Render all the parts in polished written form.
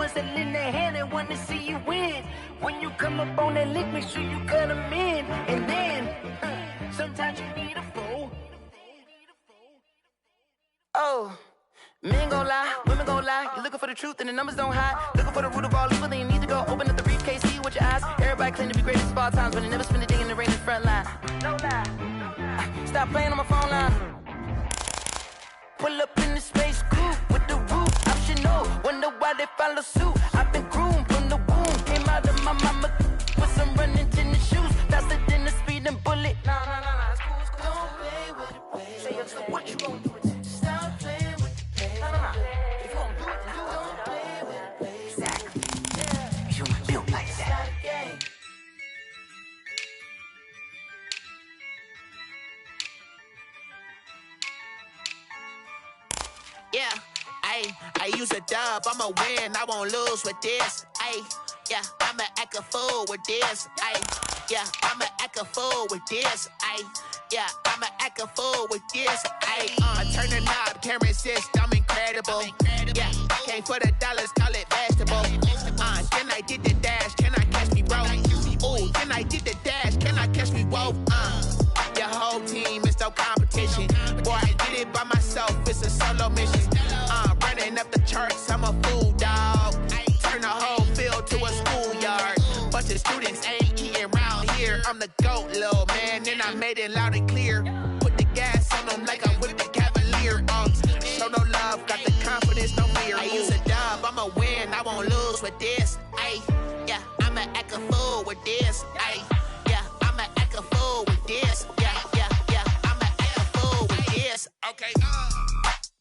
ones that lend a hand and want to see you win. When you come up on that lick, make sure you cut them in. And then, sometimes you need a fool. Oh, men gon' lie, women gon' lie. You're looking for the truth and the numbers don't hide. Looking for the root of all evil, then you need to go open up the briefcase, see with your eyes. Everybody claim to be greatest of all times, but they never spend a day in the rain in the front line. No lie. Stop playing on my phone line. Pull up in the space coupe with the roof optional. Wonder why they follow suit. I've been groomed from the womb. Came out of my mama with some running tennis shoes. Faster than the speeding bullet. Nah, it's cool, it's cool. Don't play with it, baby. Say up, so what you gon' do with it? Stop playing with it, baby. Nah. If you gon' do it, then don't play with it, baby. Exactly. Yeah. You built like that. Yeah, I use a dub, I'ma win, I won't lose with this. Yeah, I'ma act a fool with this. Yeah, I'ma act a fool with this. Yeah, I'ma act a fool with this. I turn the knob, can't resist, I'm incredible. Yeah, came for the dollars, call it vegetable. Then I did the dash, can I catch me, bro? Ooh, then I did the dash, can I catch me, whoa? Your whole team is no competition. Boy, I did it by myself, it's a solo mission. Running up the charts, I'm a fool, dog. Turn the whole field to a schoolyard. Bunch of students ain't eating round here. I'm the GOAT, little man, and I made it loud and clear. Put the gas on them like I'm with the Cavalier. Show no love, got the confidence, no fear. I use a dub, I'ma win, I won't lose with this. Yeah, I'ma act a fool with this. Yeah, I'ma act a fool with this. Yeah, I'ma act a fool with this. Okay,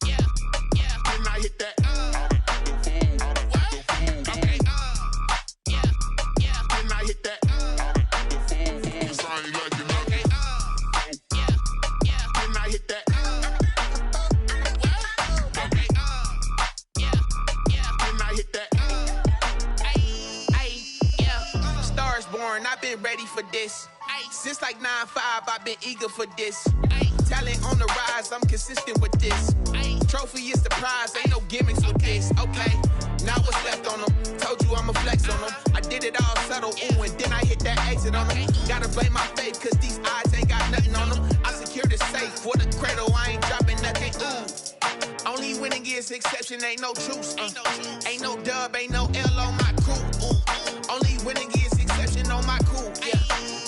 yeah, then I hit that. Okay, yeah, then I hit that. I ain't like it, okay, yeah, then I hit that. Okay, yeah, then I hit that. Yeah, stars born, I've been ready for this. Since like 9-5, I've been eager for this. Talent on the rise, I'm consistent with this. Trophy is the prize, ain't no gimmicks with this. Okay, now what's left on them? Told you I'ma flex on them. I did it all subtle, ooh, and then I hit that exit on them. Gotta blame my faith, cause these odds ain't got nothing on them. I secured the safe for the cradle, I ain't dropping nothing, ooh. Only winning is exception, ain't no truce. Ain't no dub, ain't no L on my crew. Only winning is exception on my crew. Yeah,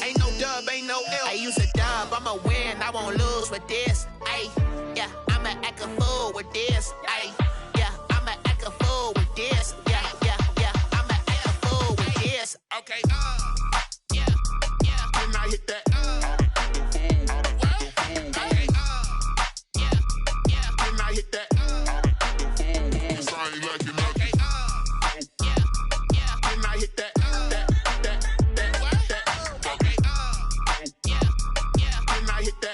ain't no dub, ain't no L. I use a dub, I'ma win, I won't lose with this. Yeah, I'ma act a fool with this. Yeah, I'ma act a fool with this. Yeah, I'ma act a fool with this. Okay, yeah, then I hit that. Okay, yeah, then I hit that. I ain't like it, okay, yeah, then I hit that. Okay, yeah, then I hit that.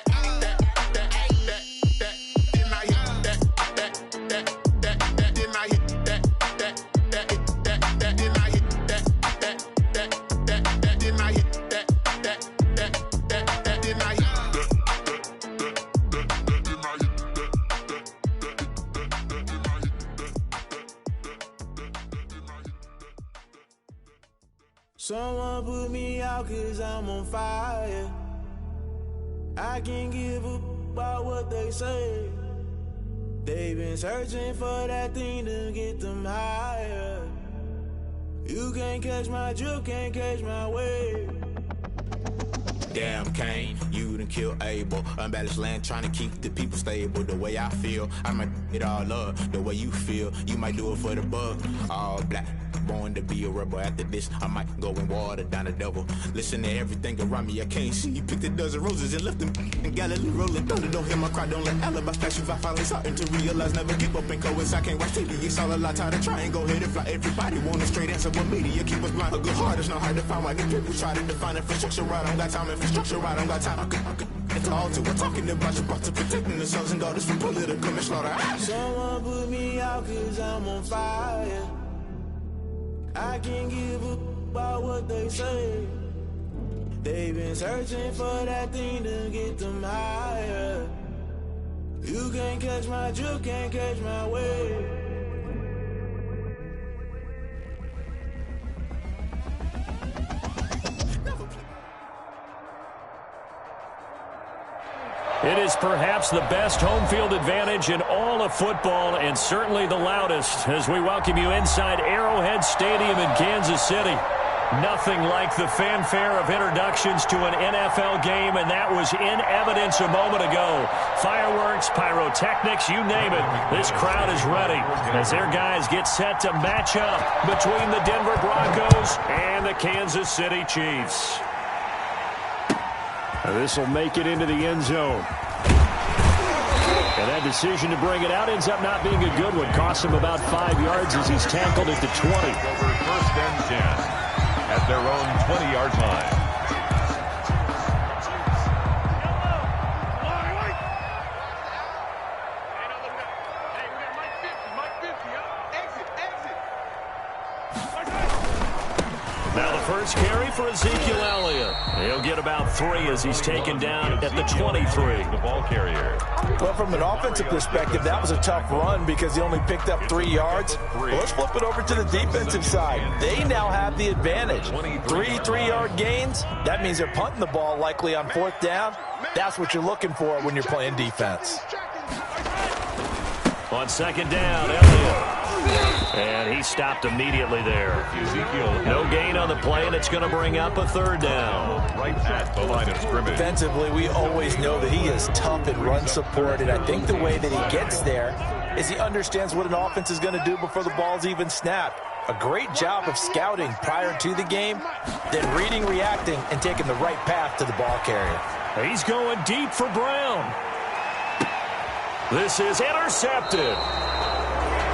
Someone put me out cause I'm on fire. I can't give a about what they say. They've been searching for that thing to get them higher. You can't catch my drift, can't catch my wave. Damn Kane, you done killed Abel. Unbalanced land, trying to keep the people stable. The way I feel, I might it all up. The way you feel, you might do it for the bug. All black, born to be a rebel. After this, I might go and water down the devil. Listen to everything around me, I can't see. Picked a dozen roses and left them in Galilee rolling thunder. Don't hear my cry, don't let alibi flash you. I finally starting to realize, never give up and coexist. I can't watch TV, it's all a lot. Tired of trying, go ahead and fly. Everybody want a straight answer, but media keep us blind. A good heart is not hard to find. Why the people try to define infrastructure right? I don't got time, infrastructure right? I don't got time. I could it's all to we're talking about you, about to protecting the sons and daughters from political and slaughter. Someone put me out cause I'm on fire. I can't give a about what they say. They've been searching for that thing to get them higher. You can't catch my drift, can't catch my wave. It is perhaps the best home field advantage in all of football, and certainly the loudest, as we welcome you inside Arrowhead Stadium in Kansas City. Nothing like the fanfare of introductions to an NFL game, and that was in evidence a moment ago. Fireworks, pyrotechnics, you name it. This crowd is ready as their guys get set to match up between the Denver Broncos and the Kansas City Chiefs. This will make it into the end zone. And that decision to bring it out ends up not being a good one. Costs him about 5 yards as he's tackled at the 20. Over first and 10 at their own 20-yard line. First carry for Ezekiel Elliott. He'll get about 3 as he's taken down at the 23. The ball carrier. Well, from an offensive perspective, that was a tough run because he only picked up 3 yards. Well, let's flip it over to the defensive side. They now have the advantage. 3 3-yard gains. That means they're punting the ball likely on 4th down. That's what you're looking for when you're playing defense. On 2nd down, Elliott. And he stopped immediately there. No gain on the play, and it's going to bring up a 3rd down. Right at the line of scrimmage. Defensively, we always know that he is tough in run support, and I think the way that he gets there is he understands what an offense is going to do before the ball's even snapped. A great job of scouting prior to the game, then reading, reacting, and taking the right path to the ball carrier. He's going deep for Brown. This is intercepted.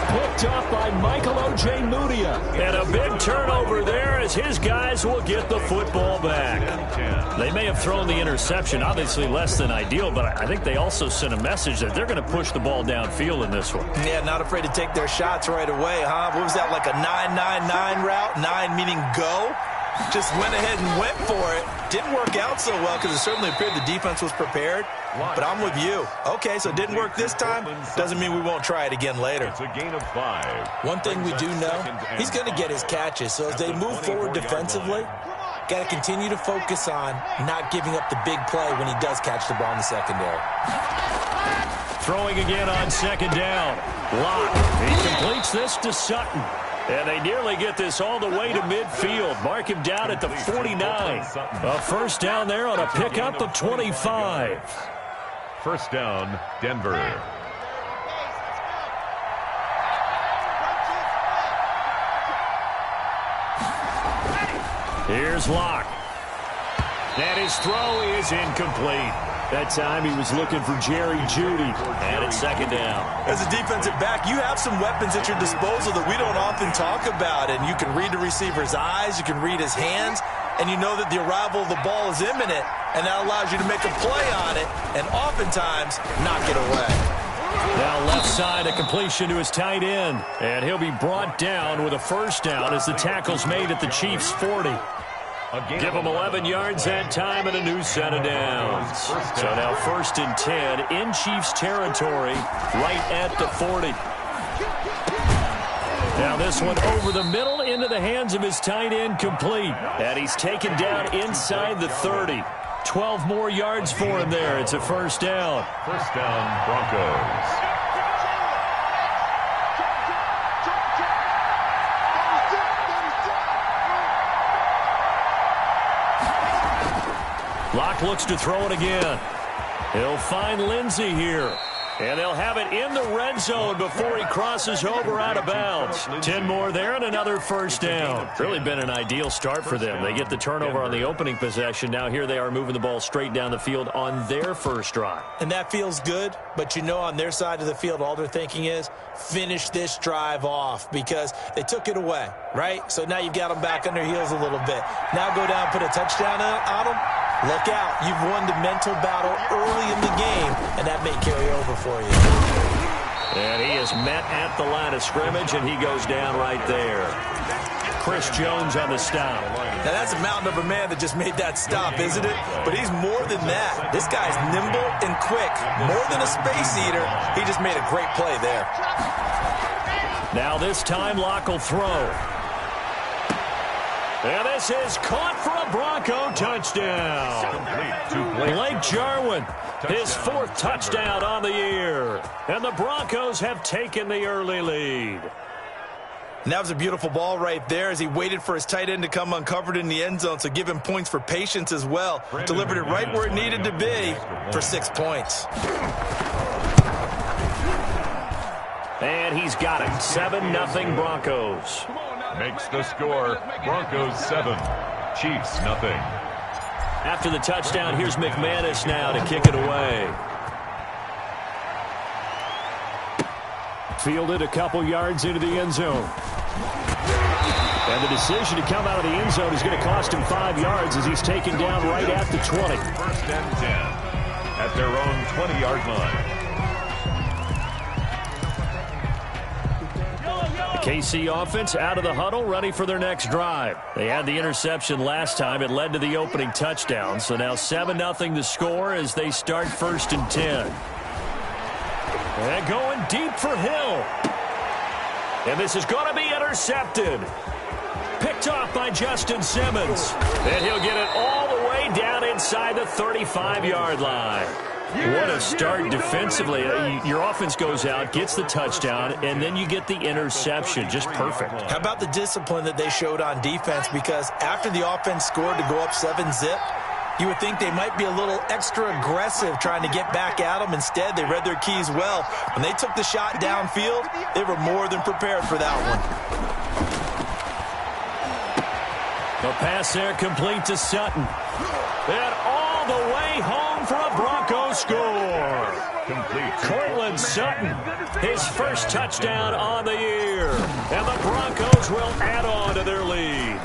Picked off by Michael O.J. Mudia. And a big turnover there as his guys will get the football back. They may have thrown the interception, obviously less than ideal, but I think they also sent a message that they're going to push the ball downfield in this one. Yeah, not afraid to take their shots right away, huh? What was that, like a 9-9-9 route? 9 meaning go? Just went ahead and went for it. Didn't work out so well because it certainly appeared the defense was prepared. But I'm with you. Okay, so it didn't work this time. Doesn't mean we won't try it again later. It's a gain of 5. One thing we do know, he's going to get his catches. So as they move forward defensively, got to continue to focus on not giving up the big play when he does catch the ball in the secondary. Throwing again on 2nd down. Locke. He completes this to Sutton. And they nearly get this all the way to midfield. Mark him down at the 49. A 1st down there on a pickup of 25. 1st down, Denver. Here's Locke. And his throw is incomplete. That time he was looking for Jerry Jeudy. And it's 2nd down. As a defensive back, you have some weapons at your disposal that we don't often talk about. And you can read the receiver's eyes, you can read his hands, and you know that the arrival of the ball is imminent. And that allows you to make a play on it and oftentimes knock it away. Now left side, a completion to his tight end. And he'll be brought down with a 1st down as the tackle's made at the Chiefs' 40. Give them 11 yards that time and a new set of downs. So now 1st and 10 in Chiefs territory, right at the 40. Now this one over the middle into the hands of his tight end, complete. And he's taken down inside the 30. 12 more yards for him there. It's a 1st down. 1st down, Broncos. Locke looks to throw it again. He'll find Lindsey here. And they'll have it in the red zone before he crosses over out of bounds. 10 more there and another 1st down. Really been an ideal start for them. They get the turnover on the opening possession. Now here they are moving the ball straight down the field on their 1st drive. And that feels good, but you know on their side of the field all they're thinking is finish this drive off because they took it away, right? So now you've got them back on their heels a little bit. Now go down, put a touchdown on them. Look out. You've won the mental battle early in the game, and that may carry over for you. And he is met at the line of scrimmage, and he goes down right there. Chris Jones on the stop. Now, that's a mountain of a man that just made that stop, isn't it? But he's more than that. This guy's nimble and quick. More than a space eater. He just made a great play there. Now this time, Locke will throw. And this is caught for a Bronco touchdown. Blake Jarwin, his 4th touchdown on the year. And the Broncos have taken the early lead. And that was a beautiful ball right there as he waited for his tight end to come uncovered in the end zone, so give him points for patience as well. Delivered it right where it needed to be for 6 points. And he's got it. 7-0 Broncos. Makes the score Broncos 7, Chiefs 0. After the touchdown, here's McManus now to kick it away. Fielded a couple yards into the end zone. And the decision to come out of the end zone is going to cost him 5 yards as he's taken down right at the 20. 1st and 10 at their own 20-yard line. KC offense out of the huddle, ready for their next drive. They had the interception last time. It led to the opening touchdown. So now 7-0 the score as they start 1st and 10. And going deep for Hill. And this is going to be intercepted. Picked off by Justin Simmons. And he'll get it all the way down inside the 35-yard line. What a start defensively. Your offense goes out, gets the touchdown, and then you get the interception. Just perfect. How about the discipline that they showed on defense? Because after the offense scored to go up 7-zip, you would think they might be a little extra aggressive trying to get back at them. Instead, they read their keys well. When they took the shot downfield, they were more than prepared for that one. The pass there complete to Sutton. And all the way home for a Broncos score. Complete. Cortland Sutton, his 1st touchdown on the year. And the Broncos will add on to their lead.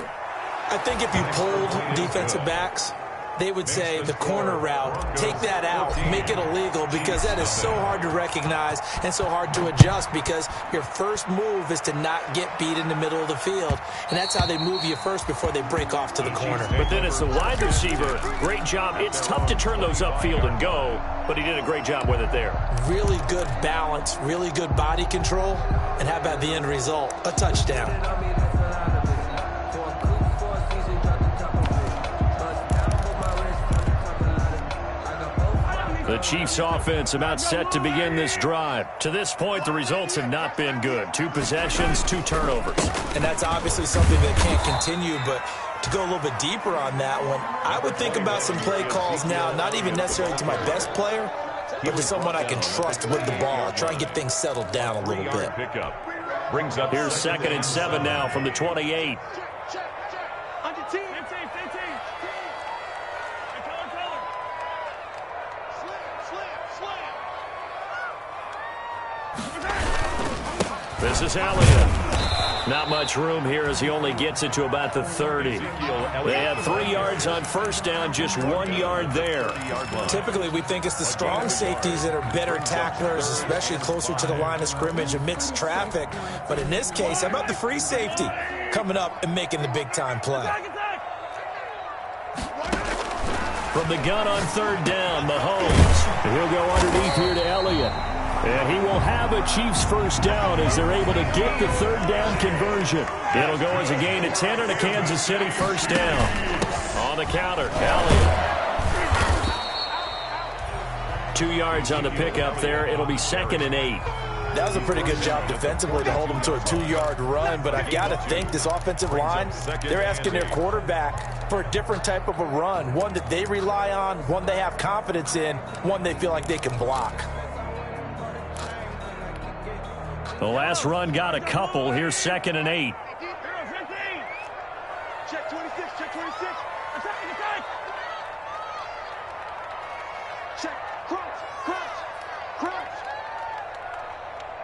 I think if you polled defensive backs, they would say the corner route, take that out, make it illegal, because that is so hard to recognize and so hard to adjust, because your first move is to not get beat in the middle of the field. And that's how they move you first before they break off to the corner. But then it's the wide receiver. Great job. It's tough to turn those upfield and go, but he did a great job with it there. Really good balance, really good body control, and how about the end result? A touchdown. The Chiefs offense about set to begin this drive. To this point, the results have not been good. 2 possessions, 2 turnovers. And that's obviously something that can't continue, but to go a little bit deeper on that one, I would think about some play calls now, not even necessarily to my best player, but to someone I can trust with the ball. Try and get things settled down a little bit. Brings up Here's 2nd and 7 now from the 28. This is Elliott. Not much room here as he only gets it to about the 30. They have 3 yards on 1st down, just 1 yard there. Typically, we think it's the strong safeties that are better tacklers, especially closer to the line of scrimmage amidst traffic. But in this case, how about the free safety coming up and making the big-time play? From the gun on 3rd down, Mahomes. He'll go underneath here to Elliott. And he will have a Chiefs 1st down as they're able to get the 3rd down conversion. It'll go as a gain of 10 and a Kansas City 1st down. On the counter, Elliott. 2 yards on the pickup there. It'll be 2nd and 8. That was a pretty good job defensively to hold them to a 2-yard run, but I've got to think this offensive line, they're asking their quarterback for a different type of a run, one that they rely on, one they have confidence in, one they feel like they can block. The last run got a couple. Here's 2nd and 8. Check 26, check 26. Attack, attack. Check, crunch, crunch, crunch.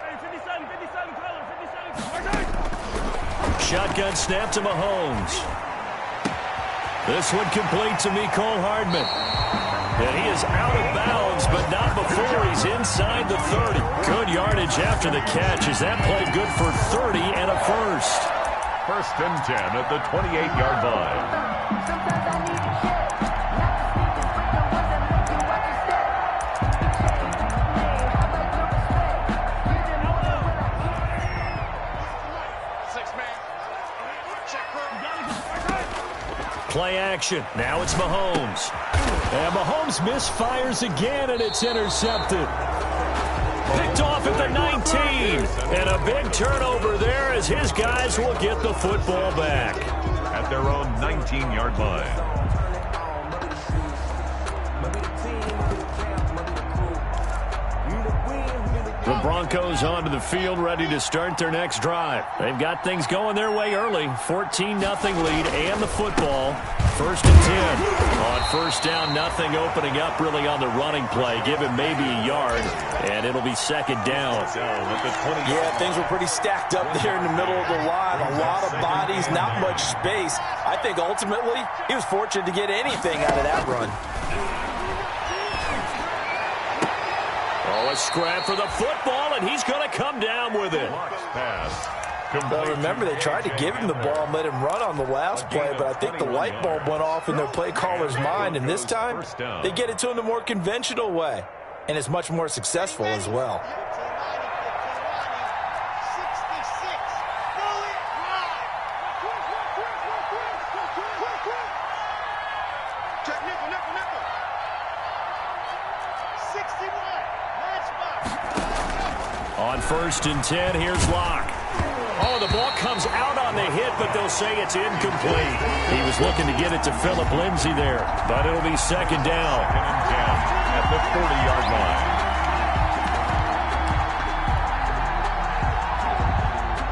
Hey, 57, color, 57. Shotgun snap to Mahomes. This one complete to Mecole Hardman. And he is out of bounds, but not before he's inside the 30. Good yardage after the catch as that played good for 30 and a 1st. 1st and 10 at the 28-yard line. Play action. Now it's Mahomes. And Mahomes misfires again, and it's intercepted. Picked off at the 19. And a big turnover there as his guys will get the football back. At their own 19-yard line. The Broncos onto the field, ready to start their next drive. They've got things going their way early. 14-0 lead and the football. 1st and 10. On first down, nothing opening up really on the running play. Give him maybe a yard, and it'll be 2nd down. Yeah, things were pretty stacked up there in the middle of the line. A lot of bodies, not much space. I think ultimately he was fortunate to get anything out of that run. Oh, a scrap for the football, and he's going to come down with it. Well, remember, they tried to give him the ball and let him run on the last play, but I think the light bulb went off in their play caller's mind, and this time they get it to him the more conventional way, and it's much more successful as well. On 1st and 10, here's Locke. Oh, the ball comes out on the hit, but they'll say it's incomplete. He was looking to get it to Phillip Lindsay there, but it'll be 2nd down. 2nd and 10 at the 40-yard line.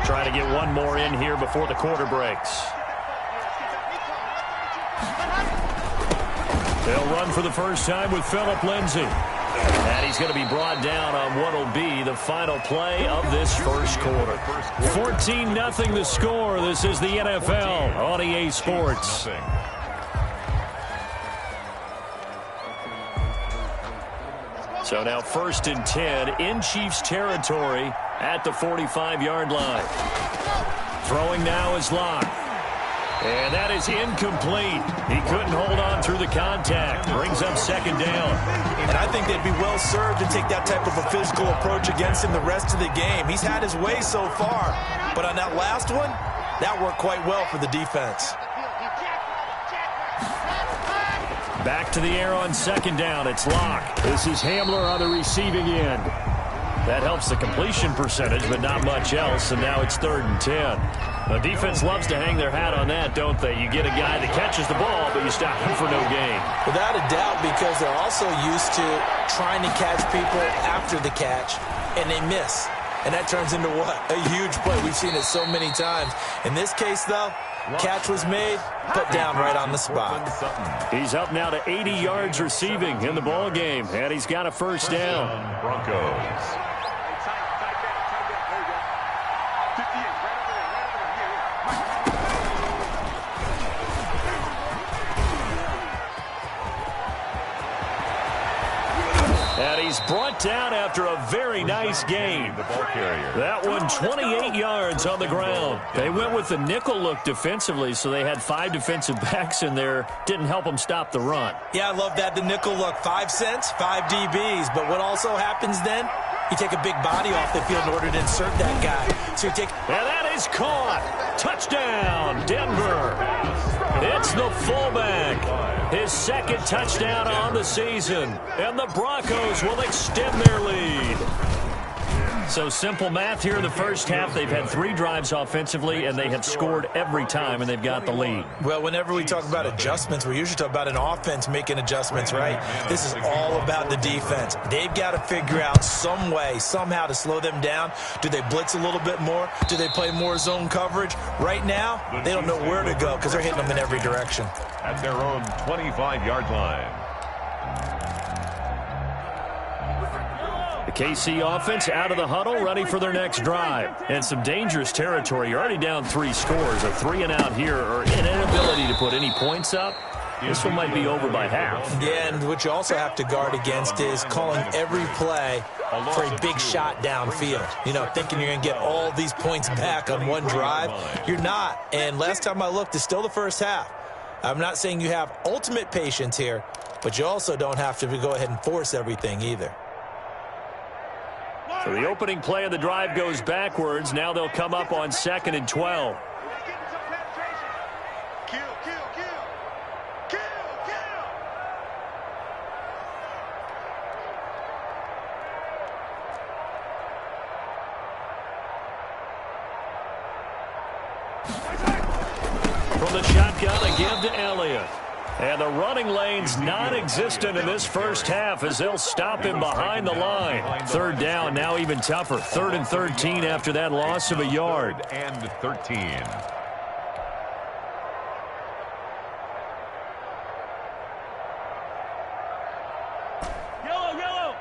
Trying to get one more in here before the quarter breaks. They'll run for the first time with Phillip Lindsay. And he's going to be brought down on what will be the final play of this first quarter. 14-0 the score. This is the NFL on EA Sports. So now 1st and 10 in Chiefs territory at the 45-yard line. Throwing now is Locke. And that is incomplete. He couldn't hold on through the contact. Brings up 2nd down. And I think they'd be well served to take that type of a physical approach against him the rest of the game. He's had his way so far. But on that last one, that worked quite well for the defense. Back to the air on 2nd down. It's Locke. This is Hamler on the receiving end. That helps the completion percentage, but not much else. And now it's 3rd and 10. The defense loves to hang their hat on that, don't they? You get a guy that catches the ball, but you stop him for no gain. Without a doubt, because they're also used to trying to catch people after the catch, and they miss. And that turns into what? A huge play. We've seen it so many times. In this case, though, catch was made, put down right on the spot. He's up now to 80 yards receiving in the ball game, and he's got a 1st down. Broncos. And he's brought down after a very nice gain. That one 28 yards on the ground. They went with the nickel look defensively, so they had 5 defensive backs in there. Didn't help them stop the run. Yeah, I love that, the nickel look. 5 cents, 5 DBs. But what also happens then, you take a big body off the field in order to insert that guy. So you take... And that is caught. Touchdown, Denver. It's the fullback. His 2nd touchdown on the season. And the Broncos will extend their lead. So simple math here in the first half. They've had 3 drives offensively, and they have scored every time, and they've got the lead. Well, whenever we talk about adjustments, we usually talk about an offense making adjustments, right? This is all about the defense. They've got to figure out some way, somehow to slow them down. Do they blitz a little bit more? Do they play more zone coverage? Right now, they don't know where to go because they're hitting them in every direction. At their own 25-yard line. The KC offense out of the huddle, ready for their next drive. And some dangerous territory. You're already down 3 scores. A 3-and-out here, or an inability to put any points up. This one might be over by half. Yeah, and what you also have to guard against is calling every play for a big shot downfield. You know, thinking you're going to get all these points back on one drive. You're not. And last time I looked, it's still the first half. I'm not saying you have ultimate patience here, but you also don't have to go ahead and force everything either. So the opening play of the drive goes backwards. Now they'll come up on 2nd and 12. From the shotgun, a give to Elliott. And the running lane's non-existent in this first half as they'll stop him behind the line. Third down, now even tougher. 3rd and 13 after that loss of a yard. 3rd and 13. Yellow, yellow.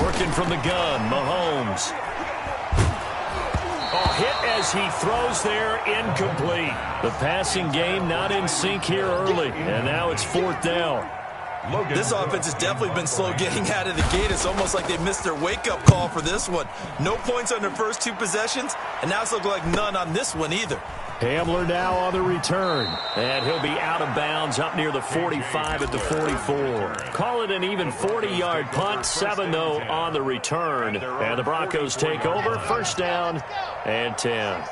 Working from the gun, Mahomes. Oh, hit as he throws there, incomplete. The passing game not in sync here early, and now it's 4th down. This offense has definitely been slow getting out of the gate. It's almost like they missed their wake-up call for this one. No points on their first 2 possessions, and now it's looking like none on this one either. Hamler now on the return, and he'll be out of bounds up near the 45 at the 44. Call it an even 40-yard punt, 7 though on the return, and the Broncos take over, 1st down and 10.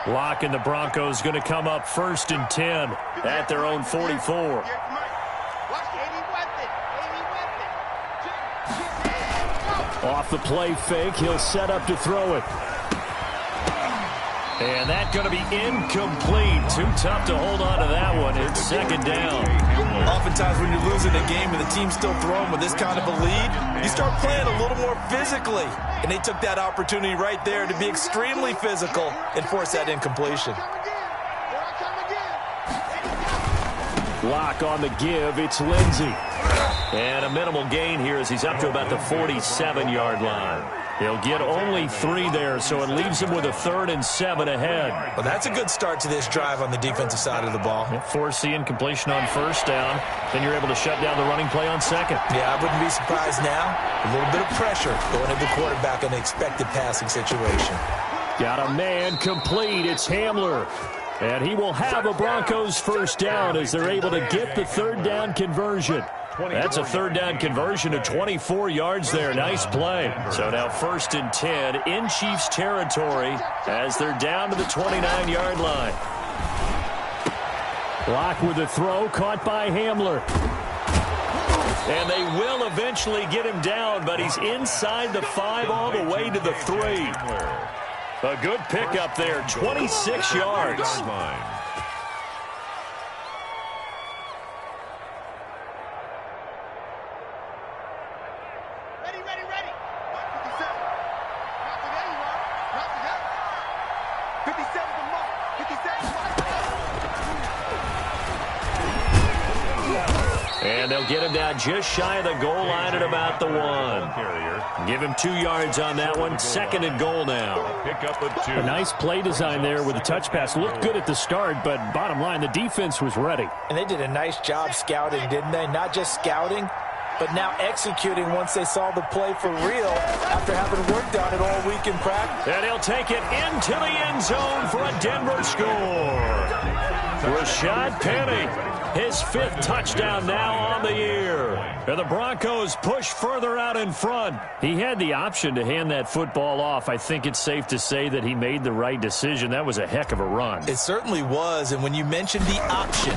Locke and the Broncos going to come up 1st and 10 at their own 44. Off the play fake, he'll set up to throw it. And that's going to be incomplete. Too tough to hold on to that one. It's 2nd down. Oftentimes when you're losing a game and the team's still throwing with this kind of a lead, you start playing a little more physically. And they took that opportunity right there to be extremely physical and force that incompletion. Locke on the give. It's Lindsey. And a minimal gain here as he's up to about the 47-yard line. He'll get only 3 there, so it leaves him with a 3rd and 7 ahead. Well, that's a good start to this drive on the defensive side of the ball. Force the incompletion on 1st down. Then you're able to shut down the running play on 2nd. Yeah, I wouldn't be surprised now. A little bit of pressure going at the quarterback in an expected passing situation. Got a man complete. It's Hamler. And he will have a Broncos 1st down as they're able to get the 3rd down conversion. That's a 3rd down conversion of 24 yards there. Nice play. So now 1st and 10 in Chiefs territory as they're down to the 29-yard line. Locke with the throw, caught by Hamler. And they will eventually get him down, but he's inside the 5 all the way to the 3. A good pickup there, 26 yards. And they'll get him down just shy of the goal line at about the 1. Give him 2 yards on that one. 2nd and goal now. Pickup of 2. A nice play design there with the touch pass. Looked good at the start, but bottom line, the defense was ready. And they did a nice job scouting, didn't they? Not just scouting, but now executing once they saw the play for real after having worked on it all week in practice. And he'll take it into the end zone for a Denver score. Rashad Penny, his 5th touchdown now on the year. And the Broncos push further out in front. He had the option to hand that football off. I think it's safe to say that he made the right decision. That was a heck of a run. It certainly was, and when you mentioned the option,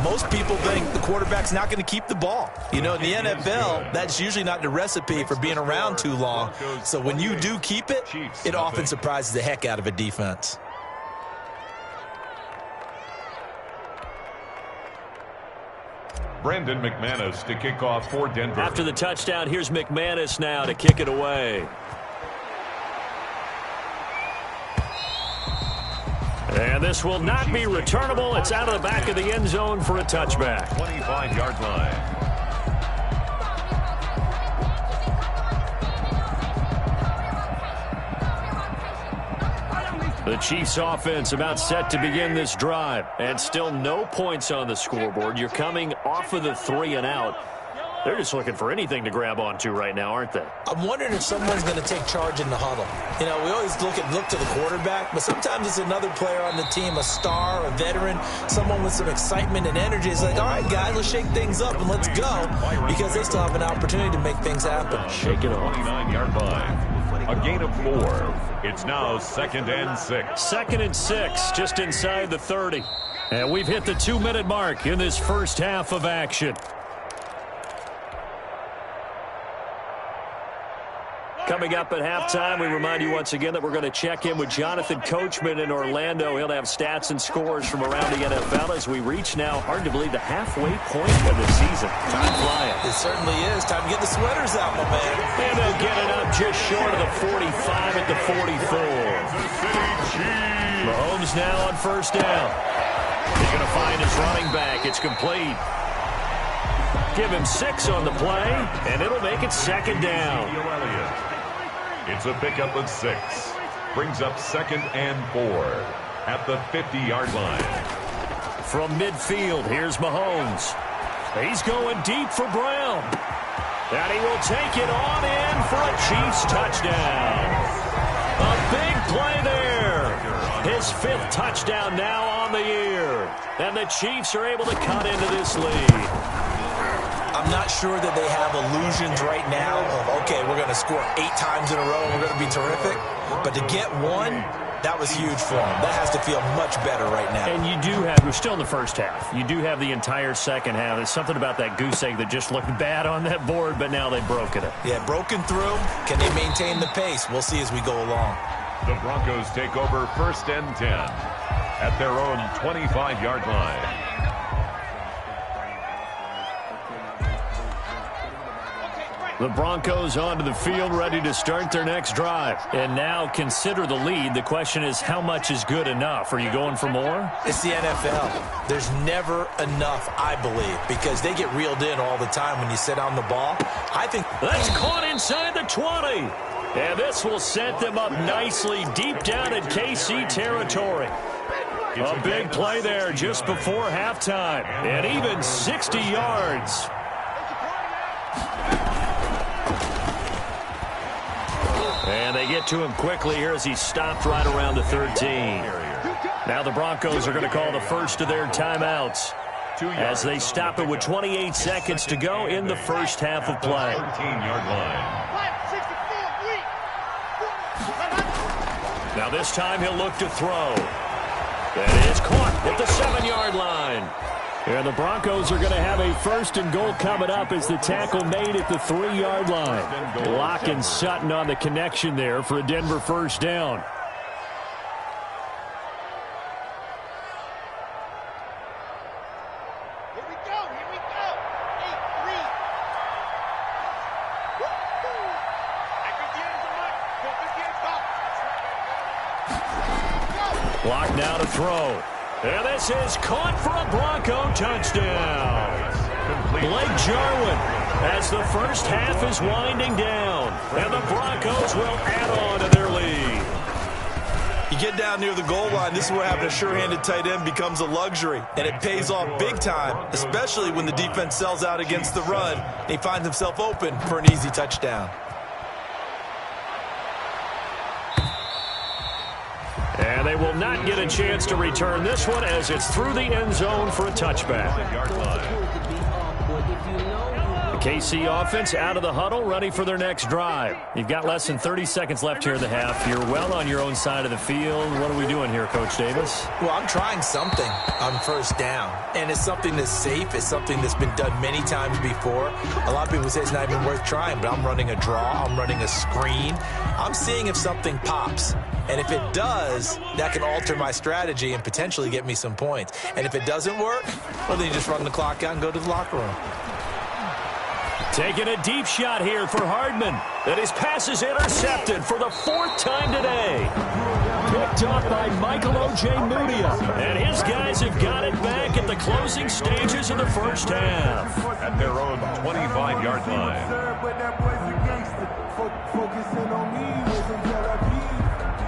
most people think the quarterback's not going to keep the ball. You know, in the NFL, that's usually not the recipe for being around too long. So when you do keep it, it often surprises the heck out of a defense. Brandon McManus to kick off for Denver. After the touchdown, here's McManus now to kick it away. And this will not be returnable. It's out of the back of the end zone for a touchback. 25-yard line. The Chiefs offense about set to begin this drive. And still no points on the scoreboard. You're coming off of the 3 and out. They're just looking for anything to grab onto right now, aren't they? I'm wondering if someone's going to take charge in the huddle. You know, we always look to the quarterback, but sometimes it's another player on the team, a star, a veteran, someone with some excitement and energy. It's like, all right, guys, let's shake things up and let's go, because they still have an opportunity to make things happen. Shake it off. 29-yard line. A gain of 4. It's now 2nd and 6. 2nd and 6, just inside the 30. And we've hit the 2-minute mark in this first half of action. Coming up at halftime, we remind you once again that we're going to check in with Jonathan Coachman in Orlando. He'll have stats and scores from around the NFL as we reach now, hard to believe, the halfway point of the season. Time flying. It certainly is. Time to get the sweaters out, my man. And they'll get it up just short of the 45 at the 44. Mahomes now on first down. He's going to find his running back. It's complete. Give him 6 on the play, and it'll make it second down. It's a pickup of 6. Brings up 2nd and 4 at the 50-yard line. From midfield, here's Mahomes. He's going deep for Brown. And he will take it on in for a Chiefs touchdown. A big play there. His 5th touchdown now on the year. And the Chiefs are able to cut into this lead. I'm not sure that they have illusions right now of, okay, we're going to score 8 times in a row and we're going to be terrific. But to get one, that was huge for them. That has to feel much better right now. And you do have, we're still in the first half. You do have the entire second half. There's something about that goose egg that just looked bad on that board, but now they've broken it. Yeah, broken through. Can they maintain the pace? We'll see as we go along. The Broncos take over 1st and 10 at their own 25-yard line. The Broncos onto the field, ready to start their next drive. And now consider the lead. The question is, how much is good enough? Are you going for more? It's the NFL. There's never enough, I believe, because they get reeled in all the time when you sit on the ball. I think that's caught inside the 20. And this will set them up nicely deep down in KC territory. A big play there just before halftime. And even 60 yards. And they get to him quickly here as he stopped right around the 13. Now the Broncos are going to call the first of their timeouts as they stop it with 28 seconds to go in the first half of play. 13-yard line. Now this time he'll look to throw. That is caught at the 7-yard line. And the Broncos are going to have a 1st and goal coming up as the tackle made at the 3-yard line. Locke and Sutton on the connection there for a Denver first down. Here we go. 8-3. Locke now to throw. And this is caught for a Bronco touchdown. Blake Jarwin as the first half is winding down. And the Broncos will add on to their lead. you get down near the goal line, this is where having a sure-handed tight end becomes a luxury. And it pays off big time, especially when the defense sells out against the run. And he finds himself open for an easy touchdown. And they will not get a chance to return this one as it's through the end zone for a touchback. The KC offense out of the huddle, ready for their next drive. You've got less than 30 seconds left here in the half. You're well on your own side of the field. What are we doing here, Coach Davis? Well, I'm trying something on first down. And it's something that's safe. It's something that's been done many times before. A lot of people say it's not even worth trying, but I'm running a draw. I'm running a screen. I'm seeing if something pops. And if it does, that can alter my strategy and potentially get me some points. And if it doesn't work, well, then you just run the clock out and go to the locker room. Taking a deep shot here for Hardman. And his pass is intercepted for the fourth time today. Picked up by Michael O.J. Mudia. And his guys have got it back at the closing stages of the first half. At their own 25-yard line. Focusing on me wasn't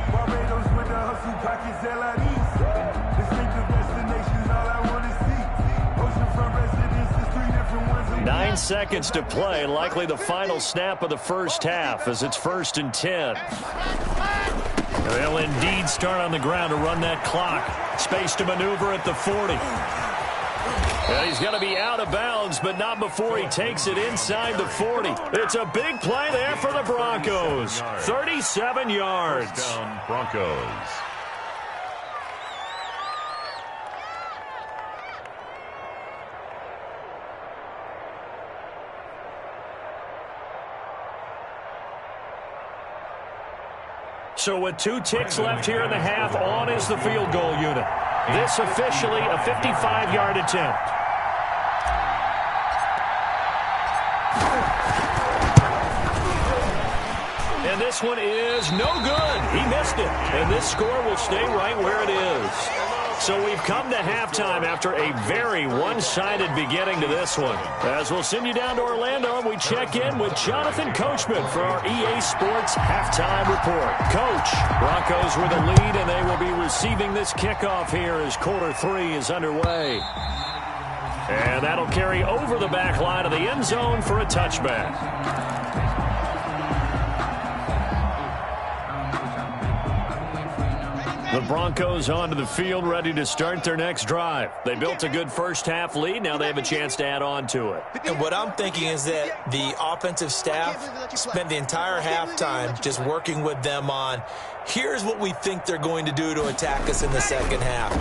Barbados with the hustle pockets, distinctive destinations, all I want to see. Oceanfront residences, 3 different ones. 9 seconds to play, likely the final snap of the first half as it's 1st and 10. They'll indeed start on the ground to run that clock. Space to maneuver at the 40. And he's going to be out of bounds, but not before he takes it inside the 40. It's a big play there for the Broncos. 37 yards. Down Broncos. So with 2 ticks left here in the half, on is the field goal unit. This officially a 55-yard attempt. And this one is no good. He missed it. And this score will stay right where it is. So we've come to halftime after a very one-sided beginning to this one. As we'll send you down to Orlando, and we check in with Jonathan Coachman for our EA Sports Halftime Report. Coach, Broncos with a lead, and they will be receiving this kickoff here as quarter 3 is underway. And that'll carry over the back line of the end zone for a touchback. The Broncos onto the field, ready to start their next drive. They built a good first-half lead. Now they have a chance to add on to it. And what I'm thinking is that the offensive staff spent the entire halftime just working with them on, here's what we think they're going to do to attack us in the second half.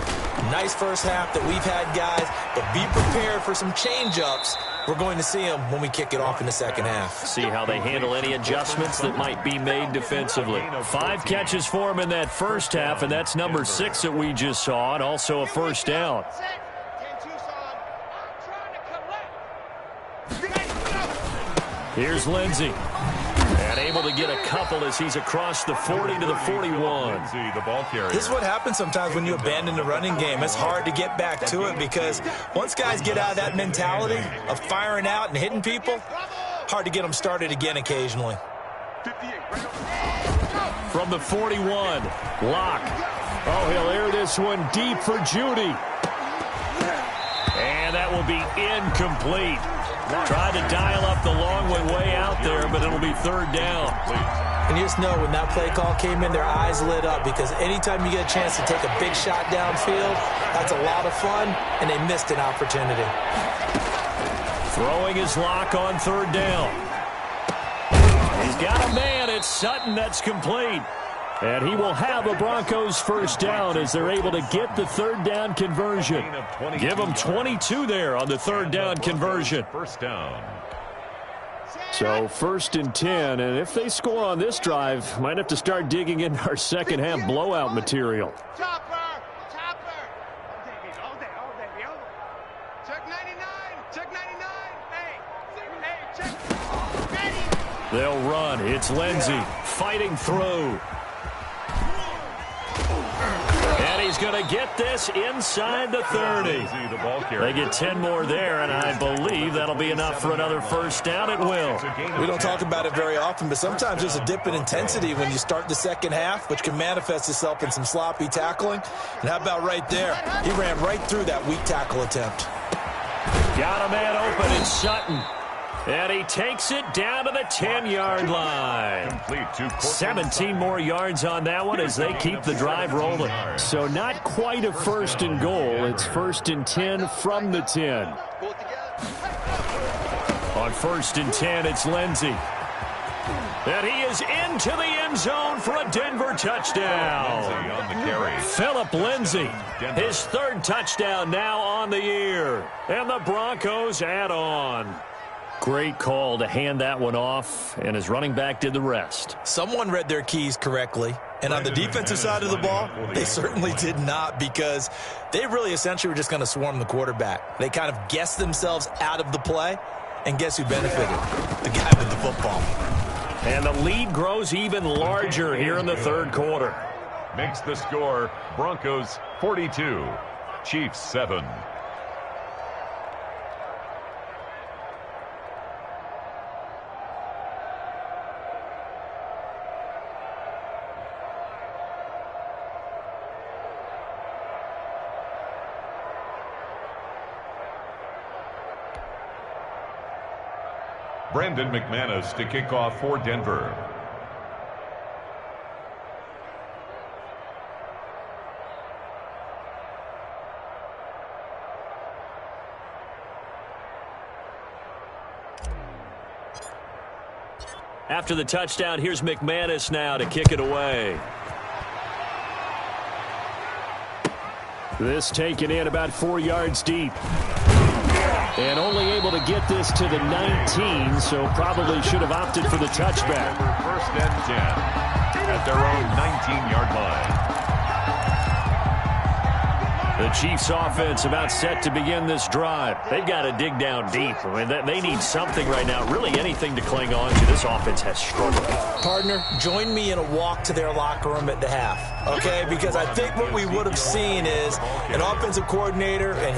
Nice first half that we've had, guys, but be prepared for some change-ups. We're going to see them when we kick it off in the second half. See how they handle any adjustments that might be made defensively. 5 catches for him in that first half, and that's number 6 that we just saw, and also a first down. Here's Lindsey. And able to get a couple as he's across the 40 to the 41. This is what happens sometimes when you abandon the running game. It's hard to get back to it because once guys get out of that mentality of firing out and hitting people, hard to get them started again occasionally. From the 41, Locke. Oh, he'll air this one deep for Judy. And that will be incomplete. Tried to dial up the long one way out there, but it'll be third down. And you just know when that play call came in, their eyes lit up because anytime you get a chance to take a big shot downfield, that's a lot of fun, and they missed an opportunity. Throwing his Lock on third down. He's got a man. It's Sutton that's complete. And he will have a Broncos first down as they're able to get the third down conversion. Give them 22 there on the third down conversion. First down. So 1st and 10, and if they score on this drive, might have to start digging in our second half blowout material. Chopper! All day. Check 99! Check 99! Hey, check. Ready! They'll run. It's Lindsey fighting through. And he's going to get this inside the 30. They get 10 more there, and I believe that'll be enough for another first down. It will. We don't talk about it very often, but sometimes there's a dip in intensity when you start the second half, which can manifest itself in some sloppy tackling. And how about right there? He ran right through that weak tackle attempt. Got a man open. It's Sutton. And he takes it down to the 10-yard line. 17 more yards on that one as they keep the drive rolling. So not quite a 1st and goal. It's 1st and 10 from the 10. On 1st and 10, it's Lindsey. And he is into the end zone for a Denver touchdown. Philip Lindsey, his 3rd touchdown now on the year. And the Broncos add on. Great call to hand that one off, and his running back did the rest. Someone read their keys correctly, and on the defensive side of the ball, they certainly did not because they really essentially were just going to swarm the quarterback. They kind of guessed themselves out of the play, and guess who benefited? The guy with the football. And the lead grows even larger here in the 3rd quarter. Makes the score Broncos 42, Chiefs 7. Brandon McManus to kick off for Denver. After the touchdown, here's McManus now to kick it away. This taken in about 4 yards deep. And only able to get this to the 19, so probably should have opted for the touchback. First and 10 at their own 19-yard line. The Chiefs offense about set to begin this drive. They've got to dig down deep. I mean, they need something right now, really anything to cling on to. This offense has struggled. Partner, join me in a walk to their locker room at the half, okay? Because I think what we would have seen is an offensive coordinator and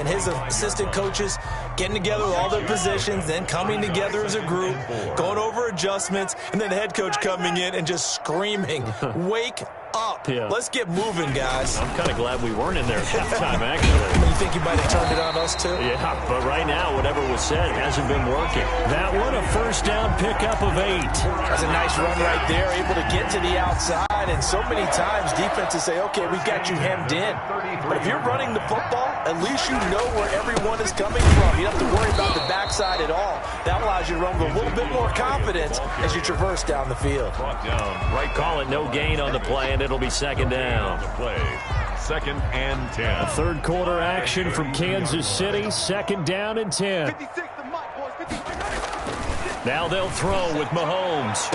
his assistant coaches getting together with all their positions, then coming together as a group, going over adjustments, and then the head coach coming in and just screaming, wake up. Yeah. Let's get moving, guys. I'm kind of glad we weren't in there at halftime, actually. You think you might have turned it on us, too? Yeah, but right now, whatever was said hasn't been working. That one, a first down pickup of 8. That's a nice run right there, able to get to the outside, and so many times defenses say, okay, we've got you hemmed in. But if you're running the football, at least you know where everyone is coming from. You don't have to worry about the backside at all. That allows you to run with a little bit more confidence as you traverse down the field. Right, call it no gain on the play, and it'll be second down. Second and 10. Third quarter action from Kansas City. Second down and 10. Now they'll throw with Mahomes.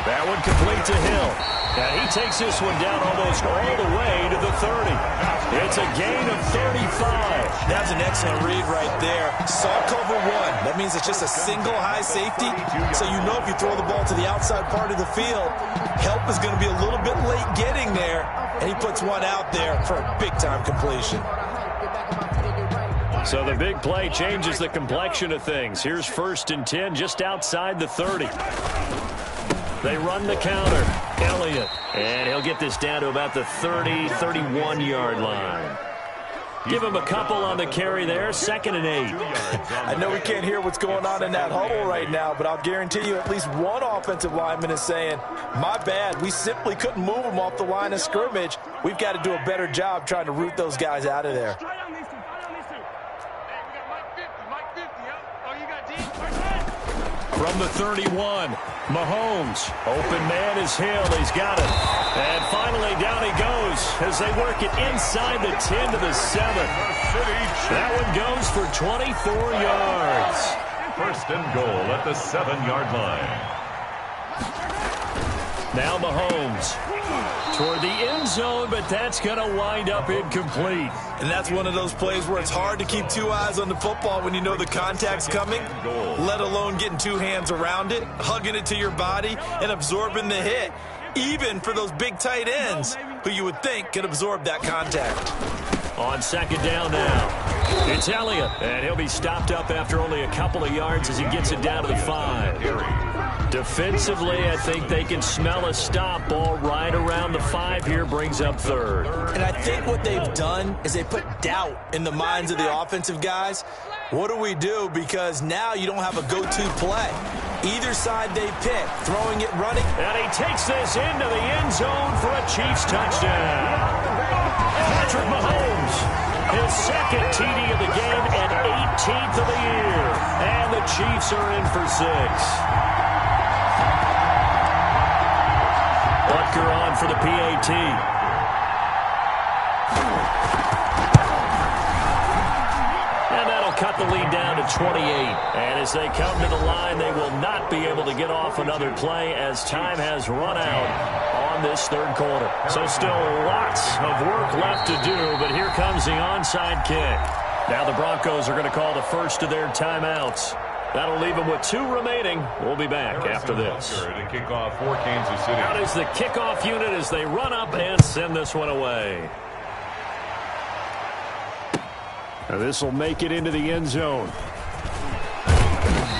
That one complete to Hill. And he takes this one down almost all the way to the 30. It's a gain of 35. That's an excellent read right there. Saw cover 1. That means it's just a single high safety. So you know if you throw the ball to the outside part of the field, help is going to be a little bit late getting there. And he puts one out there for a big-time completion. So the big play changes the complexion of things. Here's first and 10 just outside the 30. They run the counter. Elliott. And he'll get this down to about the 30, 31-yard line. Give him a couple on the carry there. Second and 8. I know we can't hear what's going on in that huddle right now, but I'll guarantee you at least one offensive lineman is saying, my bad, we simply couldn't move them off the line of scrimmage. We've got to do a better job trying to root those guys out of there. From the 31, Mahomes. Open man is Hill. He's got it. And finally down he goes as they work it inside the 10 to the 7. That one goes for 24 yards. First and goal at the 7-yard line. Now Mahomes toward the end zone, but that's going to wind up incomplete. And that's one of those plays where it's hard to keep two eyes on the football when you know the contact's coming, let alone getting two hands around it, hugging it to your body, and absorbing the hit, even for those big tight ends who you would think could absorb that contact. On second down now, it's Elliott, and he'll be stopped up after only a couple of yards as he gets it down to the 5. Defensively, I think they can smell a stop. Ball right around the 5 here, brings up third. And I think what they've done is they put doubt in the minds of the offensive guys. What do we do? Because now you don't have a go-to play. Either side they pick, throwing it, running. And he takes this into the end zone for a Chiefs touchdown. Patrick Mahomes, his second TD of the game and 18th of the year. And the Chiefs are in for 6. Butker on for the PAT. And that'll cut the lead down to 28. And as they come to the line, they will not be able to get off another play as time has run out on this third quarter. So still lots of work left to do, but here comes the onside kick. Now the Broncos are going to call the first of their timeouts. That'll leave them with 2 remaining. We'll be back after this. To kick off for Kansas City. Out is the kickoff unit as they run up and send this one away. Now this will make it into the end zone.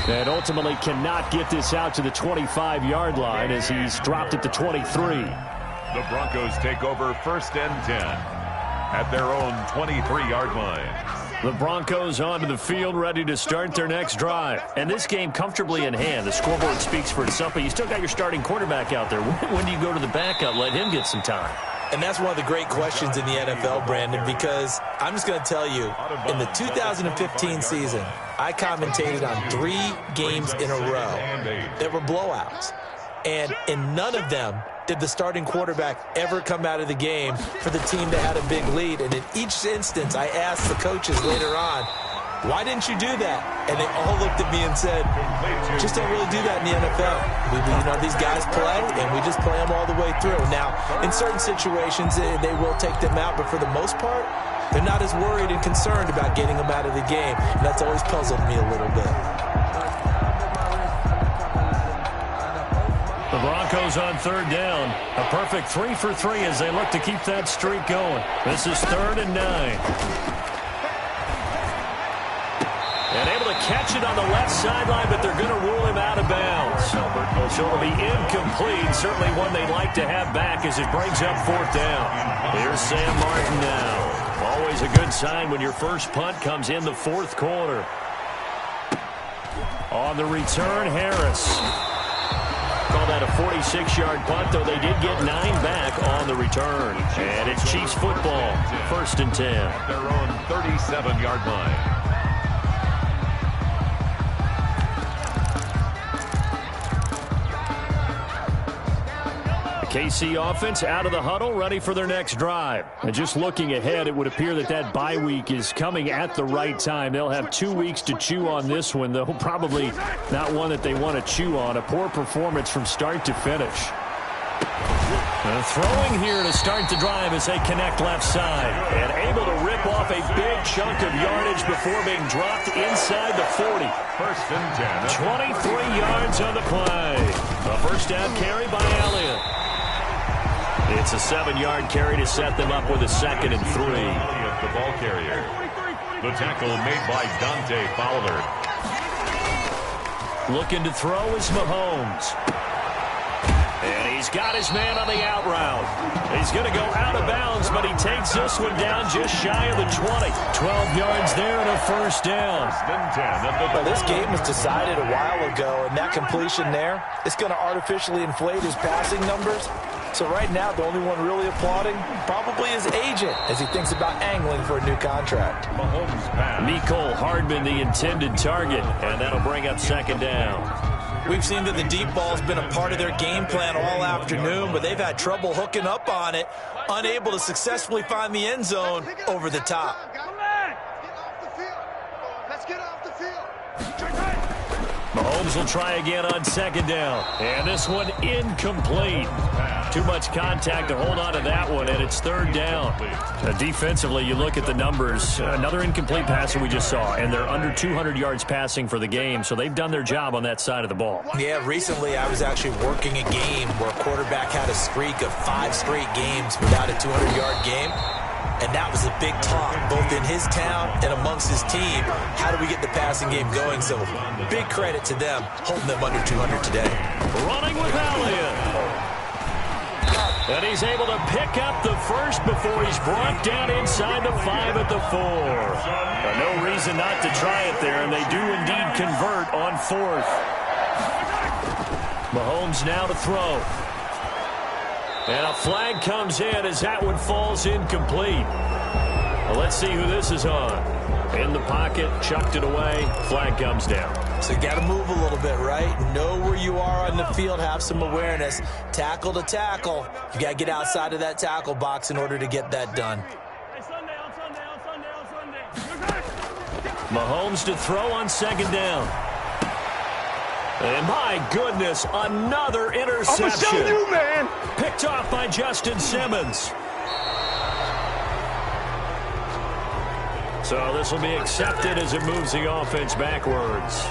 And ultimately cannot get this out to the 25-yard line as he's dropped at the 23. The Broncos take over first and 10 at their own 23-yard line. The Broncos onto the field, ready to start their next drive. And this game comfortably in hand. The scoreboard speaks for itself, but you still got your starting quarterback out there. When do you go to the backup, let him get some time? And that's one of the great questions in the NFL, Brandon, because I'm just going to tell you, in the 2015 season, I commentated on 3 games in a row. There were blowouts. And in none of them did the starting quarterback ever come out of the game for the team that had a big lead. And in each instance, I asked the coaches later on, Why didn't you do that? And they all looked at me and said, just don't really do that in the NFL. These guys play, and we just play them all the way through. Now, in certain situations, they will take them out, but for the most part, they're not as worried and concerned about getting them out of the game. And that's always puzzled me a little bit. The Broncos on third down. A perfect 3 for 3 as they look to keep that streak going. This is 3rd and 9. And able to catch it on the left sideline, but they're going to rule him out of bounds. So it'll be incomplete. Certainly one they'd like to have back as it brings up 4th down. Here's Sam Martin now. Always a good sign when your first punt comes in the 4th quarter. On the return, Harris. Call that a 46-yard punt, though they did get 9 back on the return. And it's Chiefs football, 1st and 10. At their own 37-yard line. KC offense out of the huddle, ready for their next drive. And just looking ahead, it would appear that bye week is coming at the right time. They'll have 2 weeks to chew on this one, though probably not one that they want to chew on. A poor performance from start to finish. Throwing here to start the drive as they connect left side. And able to rip off a big chunk of yardage before being dropped inside the 40. 1st and 10. 23 yards on the play. A first down carry by Elliott. It's a 7-yard carry to set them up with a 2nd and 3. The ball carrier. The tackle made by Dante Fowler. Looking to throw is Mahomes. And he's got his man on the out route. He's going to go out of bounds, but he takes this one down just shy of the 20. 12 yards there and a first down. Well, this game was decided a while ago, and that completion there, it's going to artificially inflate his passing numbers. So right now, the only one really applauding probably his agent as he thinks about angling for a new contract. Mecole Hardman, the intended target, and that'll bring up 2nd down. We've seen that the deep ball's been a part of their game plan all afternoon, but they've had trouble hooking up on it, unable to successfully find the end zone over the top. Let's get off the field. Mahomes will try again on 2nd down. And this one incomplete. Too much contact to hold on to that one, and it's 3rd down. Defensively, you look at the numbers. Another incomplete passer we just saw, and they're under 200 yards passing for the game, so they've done their job on that side of the ball. Yeah, recently I was actually working a game where a quarterback had a streak of 5 straight games without a 200-yard game. And that was a big talk, both in his town and amongst his team. How do we get the passing game going? So big credit to them, holding them under 200 today. Running with Elliott. And he's able to pick up the first before he's brought down inside the 5 at the 4. No reason not to try it there, and they do indeed convert on 4th. Mahomes now to throw. And a flag comes in as that one falls incomplete. Well, let's see who this is on. In the pocket, chucked it away, flag comes down. So you got to move a little bit, right? Know where you are on the field, have some awareness. Tackle to tackle. You got to get outside of that tackle box in order to get that done. Mahomes to throw on 2nd down. And my goodness, another interception. I'm gonna show you, man. Picked off by Justin Simmons. So this will be accepted as it moves the offense backwards.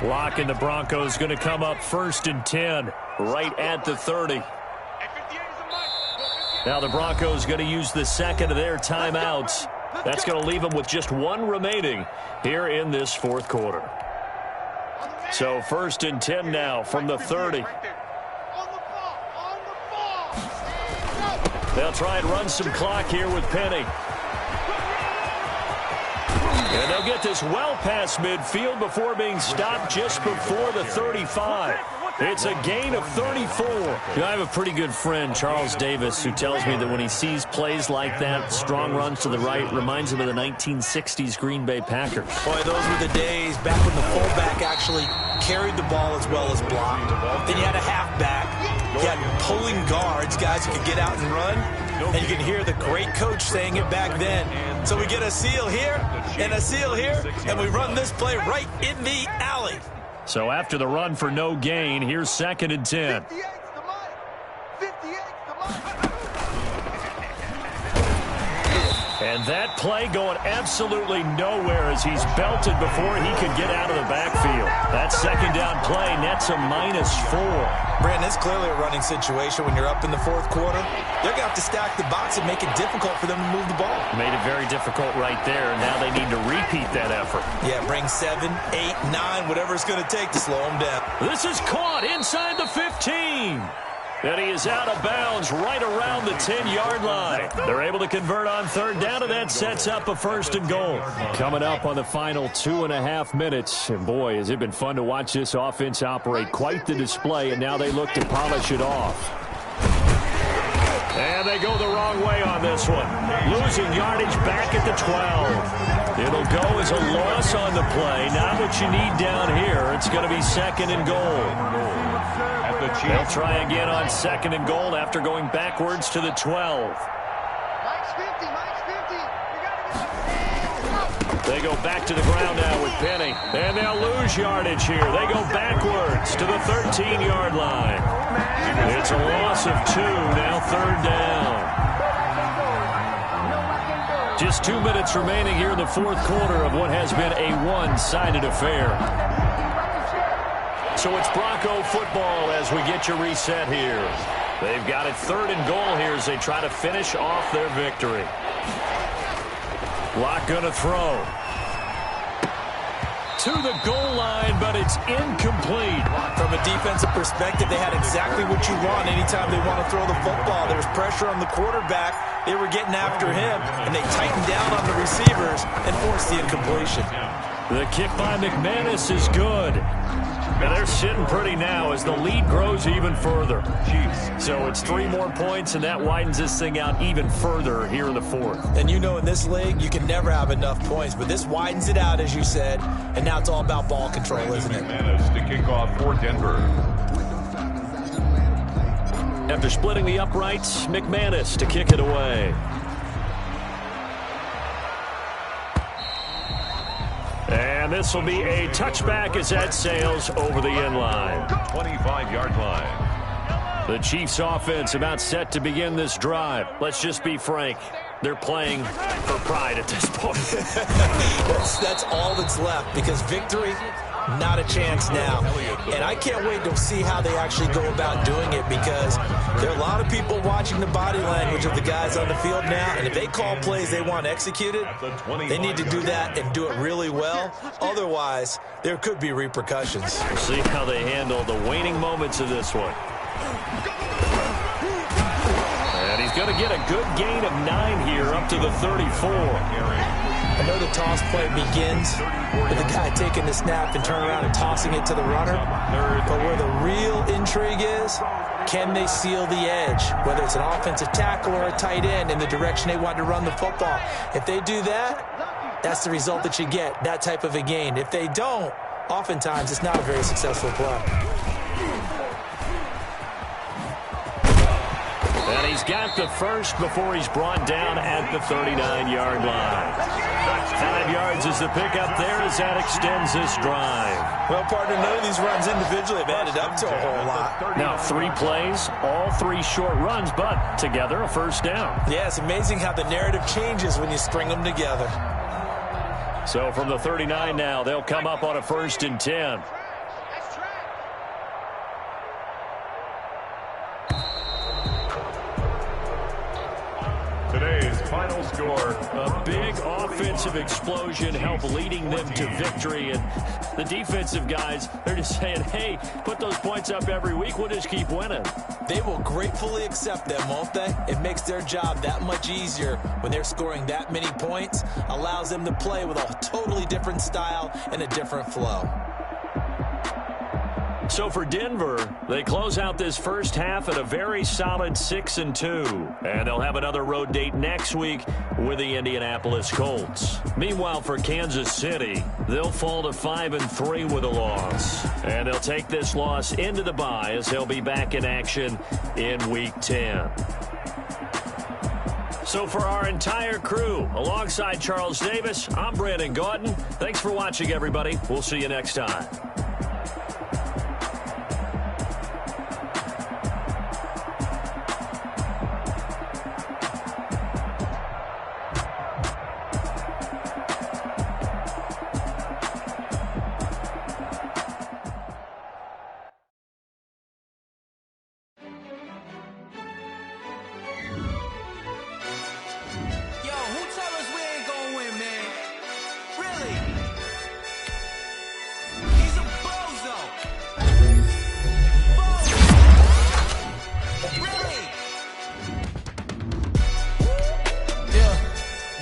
Lock and the Broncos going to come up 1st and 10, right at the 30. Now the Broncos going to use the 2nd of their timeouts. That's going to leave them with just 1 remaining here in this 4th quarter. So 1st and 10 now from the 30. They'll try and run some clock here with Penny. And they'll get this well past midfield before being stopped just before the 35. It's a gain of 34. I have a pretty good friend, Charles Davis, who tells me that when he sees plays like that, strong runs to the right, reminds him of the 1960s Green Bay Packers. Boy, those were the days back when the fullback actually carried the ball as well as blocked. Then you had a halfback. You had pulling guards yards, guys who can get out and run. And you can hear the great coach saying it back then. So we get a seal here and a seal here, and we run this play right in the alley. So after the run for no gain, here's 2nd and 10. 58's the money. 58's the money. And that play going absolutely nowhere as he's belted before he could get out of the backfield. That 2nd down play nets a -4. Brandon, it's clearly a running situation when you're up in the 4th quarter. They're going to have to stack the box and make it difficult for them to move the ball. Made it very difficult right there, and now they need to repeat that effort. Yeah, bring 7, 8, 9, whatever it's going to take to slow them down. This is caught inside the 15. And he is out of bounds right around the 10-yard line. They're able to convert on 3rd down, and that sets up a 1st and goal. Coming up on the final 2.5 minutes. And boy, has it been fun to watch this offense operate. Quite the display, and now they look to polish it off. And they go the wrong way on this one. Losing yardage back at the 12. It'll go as a loss on the play. Not what you need down here. It's going to be 2nd and goal. They'll try again on 2nd and goal after going backwards to the 12. Mike's 50. Mike's 50. They go back to the ground now with Penny. And they'll lose yardage here. They go backwards to the 13-yard line. It's a loss of 2, now 3rd down. Just 2 minutes remaining here in the 4th quarter of what has been a one-sided affair. So it's Bronco football as we get your reset here. They've got it 3rd and goal here as they try to finish off their victory. Locke going to throw. To the goal line, but it's incomplete. From a defensive perspective, they had exactly what you want anytime they want to throw the football. There was pressure on the quarterback. They were getting after him, and they tightened down on the receivers and forced the incompletion. The kick by McManus is good. And they're sitting pretty now as the lead grows even further. So it's 3 more points, and that widens this thing out even further here in the 4th. And you know in this league, you can never have enough points, but this widens it out, as you said, and now it's all about ball control, isn't it? McManus to kick off for Denver. After splitting the uprights, McManus to kick it away. And this will be a touchback as that sails over the end line. 25-yard line. The Chiefs offense about set to begin this drive. Let's just be frank. They're playing for pride at this point. That's all that's left because victory, not a chance now. And I can't wait to see how they actually go about doing it because there are a lot of people watching the body language of the guys on the field now. And if they call plays they want executed, they need to do that and do it really well. Otherwise, there could be repercussions. We'll see how they handle the waning moments of this one. And he's going to get a good gain of 9 here up to the 34. I know the toss play begins with the guy taking the snap and turning around and tossing it to the runner. But where the real intrigue is, can they seal the edge? Whether it's an offensive tackle or a tight end in the direction they want to run the football. If they do that, that's the result that you get, that type of a gain. If they don't, oftentimes it's not a very successful play. And he's got the first before he's brought down at the 39-yard line. 5 yards is the pickup there as that extends this drive. Well, partner, none of these runs individually have added up to a whole lot. Now, 3 plays, all 3 short runs, but together a first down. Yeah, it's amazing how the narrative changes when you string them together. So from the 39 now, they'll come up on a 1st and 10. Today's final score. A big offensive explosion helped leading them to victory. And the defensive guys, they're just saying, hey, put those points up every week. We'll just keep winning. They will gratefully accept them, won't they? It makes their job that much easier when they're scoring that many points. Allows them to play with a totally different style and a different flow. So for Denver, they close out this first half at a very solid 6-2. And they'll have another road date next week with the Indianapolis Colts. Meanwhile, for Kansas City, they'll fall to 5-3 with a loss. And they'll take this loss into the bye as they'll be back in action in Week 10. So for our entire crew, alongside Charles Davis, I'm Brandon Gaudin. Thanks for watching, everybody. We'll see you next time.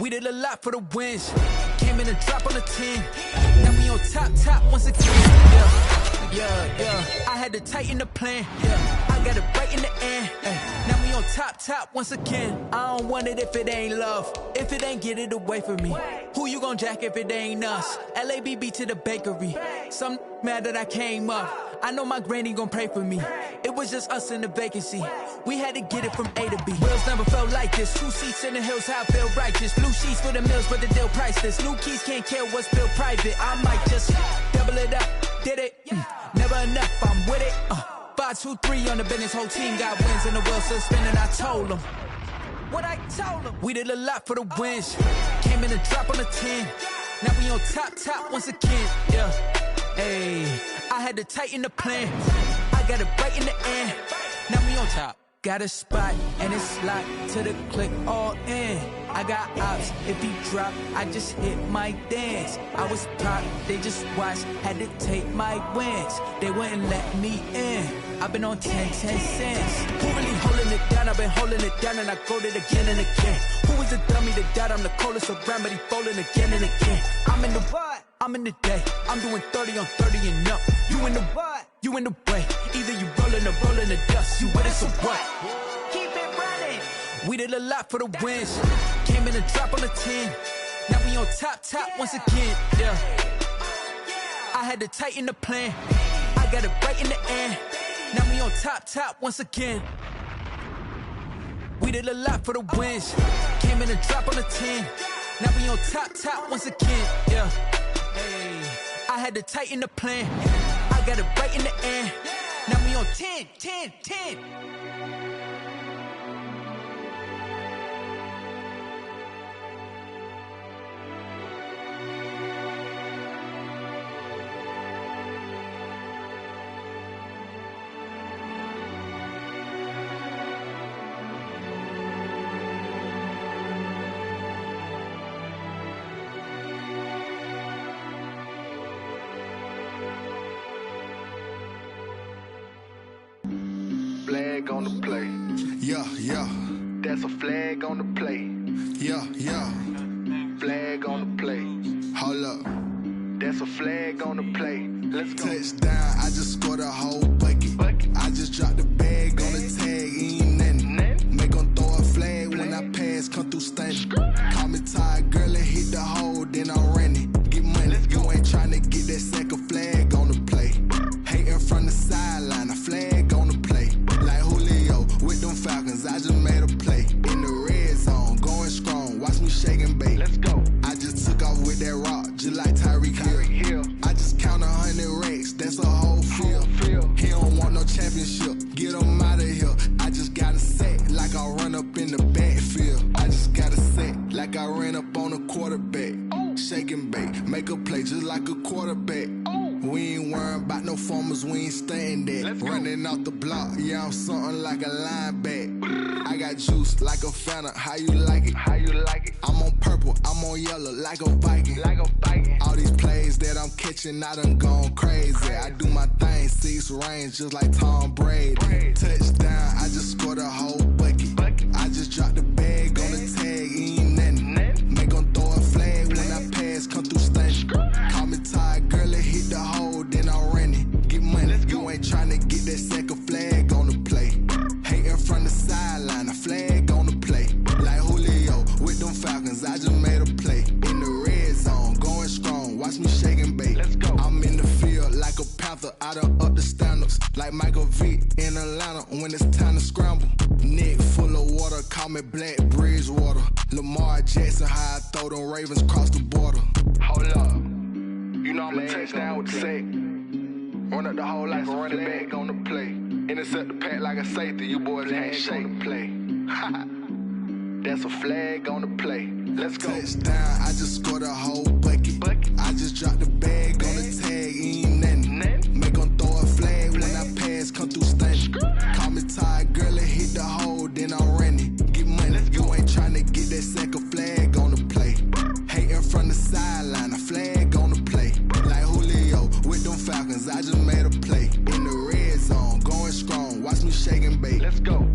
We did a lot for the wins. Came in and drop on the 10. Now we on top once again. Yeah. I had to tighten the plan. Yeah. I got it right in the end. Now we on top once again. I don't want it if it ain't love. If it ain't, get it away from me. Who you gon' jack if it ain't us? LABB to the bakery. Some mad that I came up. I know my granny gon' pray for me. It was just us in the vacancy. We had to get it from A to B. Wheels never felt like this. 2 seats in the hills, how I feel righteous. Blue sheets for the mills, but the deal priceless. New keys can't care what's built private. I might just double it up. Did it? Never enough, I'm with it. 5, 2, 3 on the business. Whole team got wins and the wheels still spinning. I told them what I told them. We did a lot for the wins. Came in and drop on the 10. Now we on top once again. Yeah. Hey, I had to tighten the plan. I got it right in the end. Now we on top. Got a spot and it's locked to the click all in. I got ops, if he drop, I just hit my dance. I was top, they just watched, had to take my wins. They wouldn't let me in. I've been on 10 cents. Who really holding it down? I've been holding it down and I go it again and again. Who was the dummy that died? I'm the coldest around, but he folding again and again. I'm in the what? I'm in the day. I'm doing 30 on 30 and up. You in the what? You in the way. Either you rolling or rolling the dust. You with it, so what? Keep it running. We did a lot for the wins. Came in and drop on the 10. Now we on top once again. Yeah. I had to tighten the plan. I got it right in the end. Now we on top once again. We did a lot for the wins. Came in and drop on the 10. Now we on top once again. Yeah. Hey, I had to tighten the plan. I got it right in the end. Now we on 10. Flag on the play. Yeah. That's a flag on the play. Yeah. Flag on the play. Hold up. That's a flag on the play. Let's go. Touchdown, I just scored a whole bucket. I just dropped the bag on the tag, ain't nothing. Make 'em throw a flag when I pass, come through stunning. Call me tired, girl, and hit the hole, then I'm running. Get money, you ain't tryna get that second flag on the play. Hating from the sideline, a flag on the play. Like Julio with them Falcons, I just made a play. In the red zone, going strong, watch me shake and bake. Let's go. I just took off with that rock, just like Tyreek Hill. I just count 100 racks, that's a whole field. He don't want no championship, get him out of here. I just got a set, like I run up in the backfield. I just got a set, like I ran up on a quarterback. Shake and bake, make a play just like a quarterback. We ain't worrying about no formers, we ain't staying there. Running off the block, yeah, I'm something like a linebacker. I got juice like a Fanta, how you like it? I'm on purple, I'm on yellow, like a Viking. All these plays that I'm catching, I done gone crazy. I do my thing, 6 range, just like Tom Brady. Touchdown, I just scored a whole bucket. I just dropped the bag on the tag, ain't nothing. Make 'em throw a flag when I pass, come through stunning. Call me tired, girl, and hit the hole, then I'm running. Get money, you ain't time to scramble. Neck full of water, call me Black Bridgewater. Lamar Jackson, how I throw them Ravens across the border. Hold up. You know I'm a touchdown with the sack. Run up the whole life, running back on the play. Intercept the pack like a safety, you boys ain't shake. Play. That's a flag on the play. Let's go. Touchdown, I just scored a whole bucket. I just dropped the bag on the tag, ain't nothing. Make them throw a flag when I pass, come through stunning. Call me tired, girl, and hit the hole, then I'm running. Get money, you ain't tryna get that second flag on the play. Hating from the sideline, a flag on the play. Like Julio with them Falcons, I just made a play. In the red zone, going strong, watch me shake and bake. Let's go.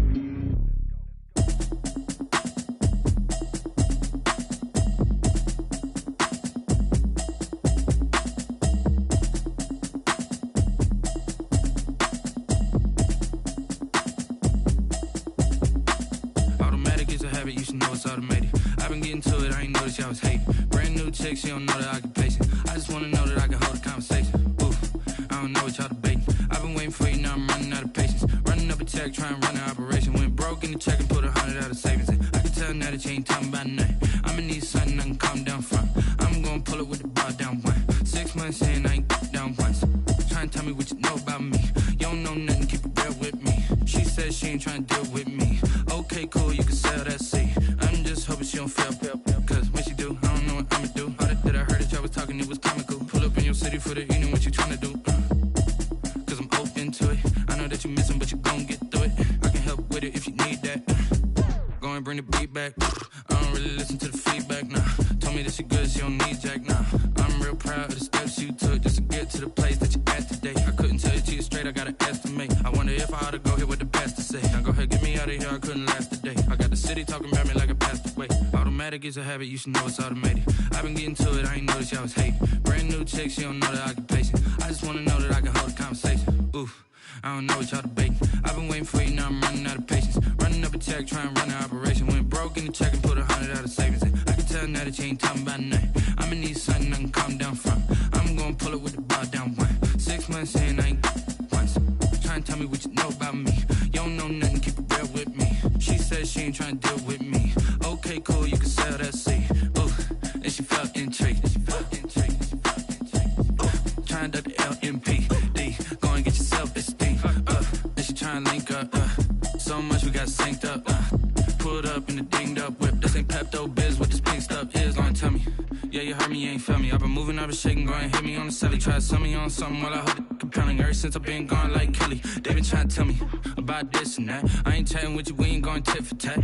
You should know it's automated. I've been getting to it, I ain't noticed y'all was hating. Brand new chick, she don't know the occupation. I just wanna know that I can hold a conversation. Oof, I don't know what y'all debating. I've been waiting for you, now I'm running out of patience. Running up a check, trying to run an operation. Went broke in the check and put 100 out of savings in. I can tell now that you ain't talking about nothing. I'ma need something I can calm down from. I'm gonna pull it with the bar down one. 6 months in, I ain't down once. Trying to tell me what you know about me. You don't know nothing, keep it real with me. She said she ain't trying to deal with me. Okay, cool, you can sell that seat. I'm just hoping she don't fail. Cause when she do, I don't know what I'ma do. All that I heard that y'all was talking, it was comical. Pull up in your city for the evening, what you trying to do? Cause I'm open to it. I know that you missing, but you gon' get through it. I can help with it if you need that. Go and bring the beat back. I don't really listen to the feedback, nah. Told me that she good, she don't need jack, nah. I'm real proud of the steps you took just to get to the place that you at today. I couldn't tell you to you straight, I gotta estimate. I wonder if I ought to go here with the best to say. Now go ahead, get me out of here, I couldn't last today. I got the city talking about me like I passed away. Automatic is a habit, you should know it's automated. I've been getting to it, I ain't noticed y'all was hating. Brand new chick, she don't know the occupation. I just wanna know that I can hold a conversation. Oof, I don't know what y'all debating. I've been waiting for you, now I'm running out of patience. Running up a check, trying to run an operation. Went broke in the check and put 100 out of savings in. I can tell now that you ain't talking about nothing. I'ma need something I can calm down from. I'm gonna pull it with the bar down one. 6 months in, I ain't once. Trying to tell me what you know about me. You don't know nothing, keep it real with me. She said she ain't trying to deal with me. Okay, cool, you can sell that seat. Ooh, and she felt intrigued. Trying to the LMPD. Go and get yourself esteem. And she trying to link up. So much we got synced up. Pulled up in the dinged up whip. This ain't Pepto Biz, what this pink stuff is. Long tell me. Yeah, you heard me, you ain't felt me. I've been moving, I've been shaking, go and hit me on the celly. Try to sell me on something while I hold it compelling. Ever since I've been gone like Kelly, they been trying to tell me about this and that. I ain't chatting with you, we ain't going tit for tat.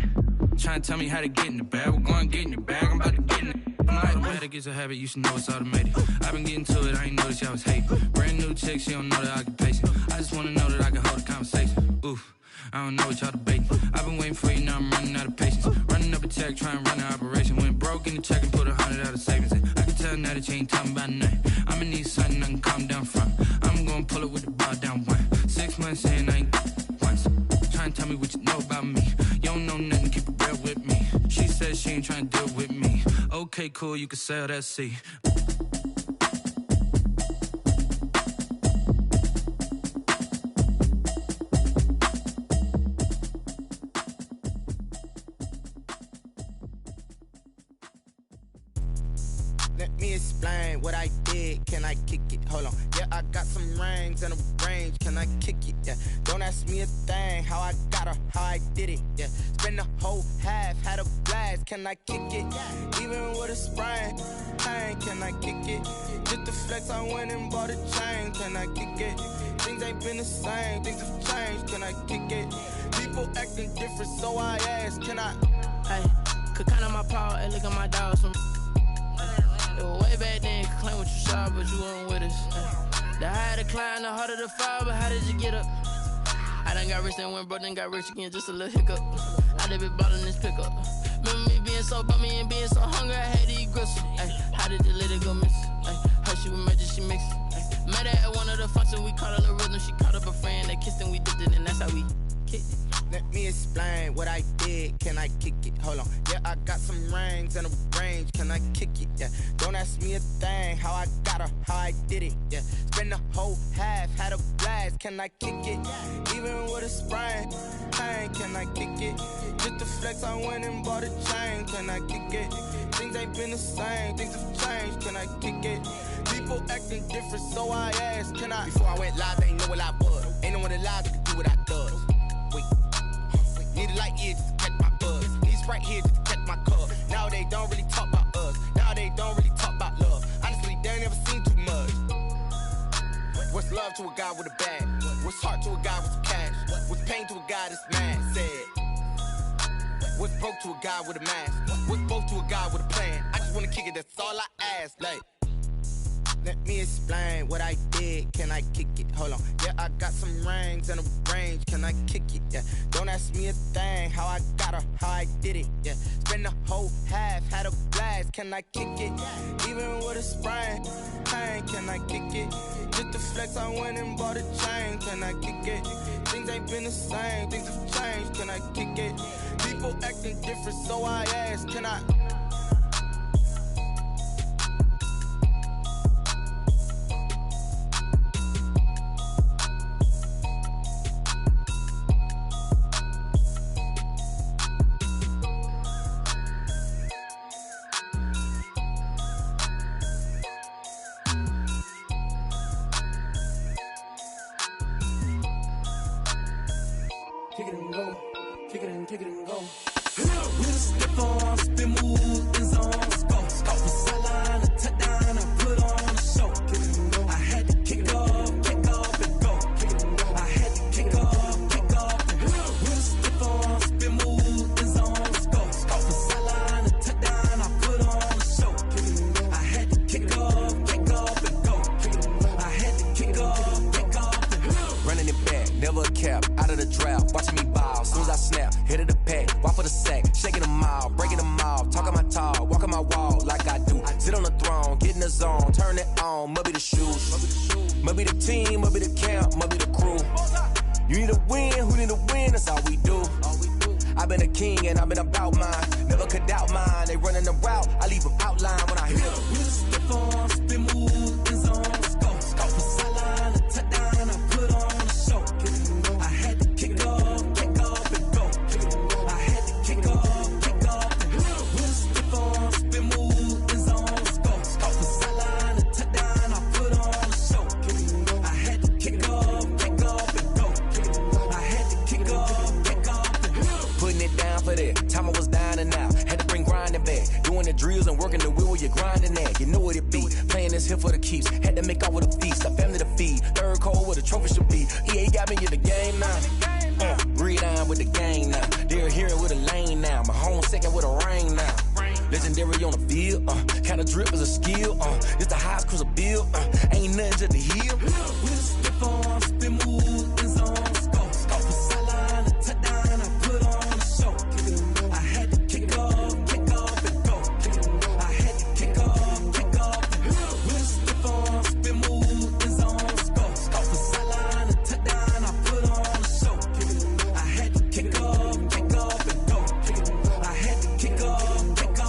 Trying to tell me how to get in the bag. We're going to get in the bag, I'm about to get in it. Automatic is a habit, you should know it's automated. I've been getting to it, I ain't noticed y'all was hating. Brand new chick, she don't know the occupation. I just wanna know that I can hold a conversation. Oof, I don't know what y'all debating. I've been waiting for you, now I'm running out of patience. Running up a check, trying to run an operation. Went broke in the check and put 100 out of savings in. I can tell now that you ain't talking about nothing. I'ma need something I can calm down from. I'm gonna pull it with the bar down one. 6 months in, I ain't once. Trying to tell me what you know about me. You don't know nothing, keep it real with me. She said she ain't trying to deal with me. Okay, cool, you can sell that seat. Let me explain what I did. Can I kick it? Hold on. Yeah, I got some rings and a range. Can I kick it? Yeah. Don't ask me a thing. How I got her, how I did it. Yeah. Spend the whole half, had a blast. Can I kick it? Even with a sprain. Pain, can I kick it? Just the flex, I went and bought a chain. Can I kick it? Things ain't been the same. Things have changed. Can I kick it? People acting different, so I ask. Can I? Hey, could count on my power and look at my dogs from. It was way back then, could claim what you saw, but you weren't with us. The higher the climb, the harder the fall, but how did you get up? I done got rich and went broke, then got rich again, just a little hiccup. I done been bought in this pickup. Remember me being so bummy and being so hungry, I had to eat gristle. Ay, how did the lady go miss? Her she was magic, she mixed. Met her at one of the functions, we caught her little rhythm. She caught up a friend, they kissed and we dipped it, and that's how we. kick it. Let me explain what I did. Can I kick it? Hold on. Yeah, I got some rings and a range. Can I kick it? Yeah. Don't ask me a thing. How I got her, how I did it. Yeah. Spend the whole half, had a blast. Can I kick it? Even with a sprain, pain. Can I kick it? Just to flex, I went and bought a chain. Can I kick it? Things ain't been the same. Things have changed. Can I kick it? People acting different, so I asked. Can I? Before I went live, they ain't know what I was. Ain't no one alive that could do what I does. Wait. Need a light year just to catch my buzz. Need Sprite here just to catch my cup. Now they don't really talk about us. Now they don't really talk about love. Honestly, they ain't never seen too much. What's love to a guy with a bag? What's heart to a guy with some cash? What's pain to a guy that's mad? Said. What's broke to a guy with a mask? What's both to a guy with a plan? I just wanna kick it, that's all I ask. Like, let me explain what I did. Can I kick it? Hold on. Yeah, I got some rings and a range. Can I kick it? Yeah. Don't ask me a thing. How I got her, how I did it. Yeah. Spend the whole half, had a blast. Can I kick it? Even with a sprain, pain. Can I kick it? Just to flex, I went and bought a chain. Can I kick it? Things ain't been the same. Things have changed. Can I kick it? People acting different, so I asked. Can I? Kick it and go, kick it and go. With a step on, spin move, in zone, go. Off the sideline, a touchdown, I put on a show. Kick it and go. I had to kick off and go. Kick it and go. I had to kick off and go. With a step on, spin move, in zone, go. Off the sideline, a touchdown, I put on a show. Kick it and go. I had to kick off and go. Kick it and go. I had to kick off and go. Running it back, never a cap, out of the drought, watching me ball. Soon as I snap, hit of the pack, walk for the sack, shaking them all, breaking them off, talking my talk, walking my wall like I do. Sit on the throne, get in the zone, turn it on, must be the shoes, must be the team, must be the camp, must be the crew. You need a win, who need a win, that's all we do. I've been a king and I've been about mine, never could doubt mine. They running the route, I leave them outline when I hit them. With a step on, spin move, in zone, go. Off the sideline, a touchdown, I put on a show. I had to kick off and go. I had to kick off and go. With a step on, spin move, in zone, go. Off the sideline, a touchdown, I put on a show. I had to kick off and go. I had to kick off and go. Putting it down for that, time I was down and out, had to bring grinding back, doing the drills and working the wheel where you're grinding at, you know what it be, playing this here for the keeps, had to make out with a feast, a family to feed, third cold where the trophy should be, EA got me in the game now, breathe on with the game now, they're hearing with a lane now, my home second with a rain now, legendary on the field, kind of drip is a skill, it's the highest cruiser bill, ain't nothing just to heal. With a step on, spin move, in zone, go. Off the sideline, a touchdown, I put on a show. I had to kick off and go. I had to kick off and go. With a step on, spin move, in zone, go. Off the sideline, a touchdown, I put on a show. I had to kick off and go. I had to kick off and go.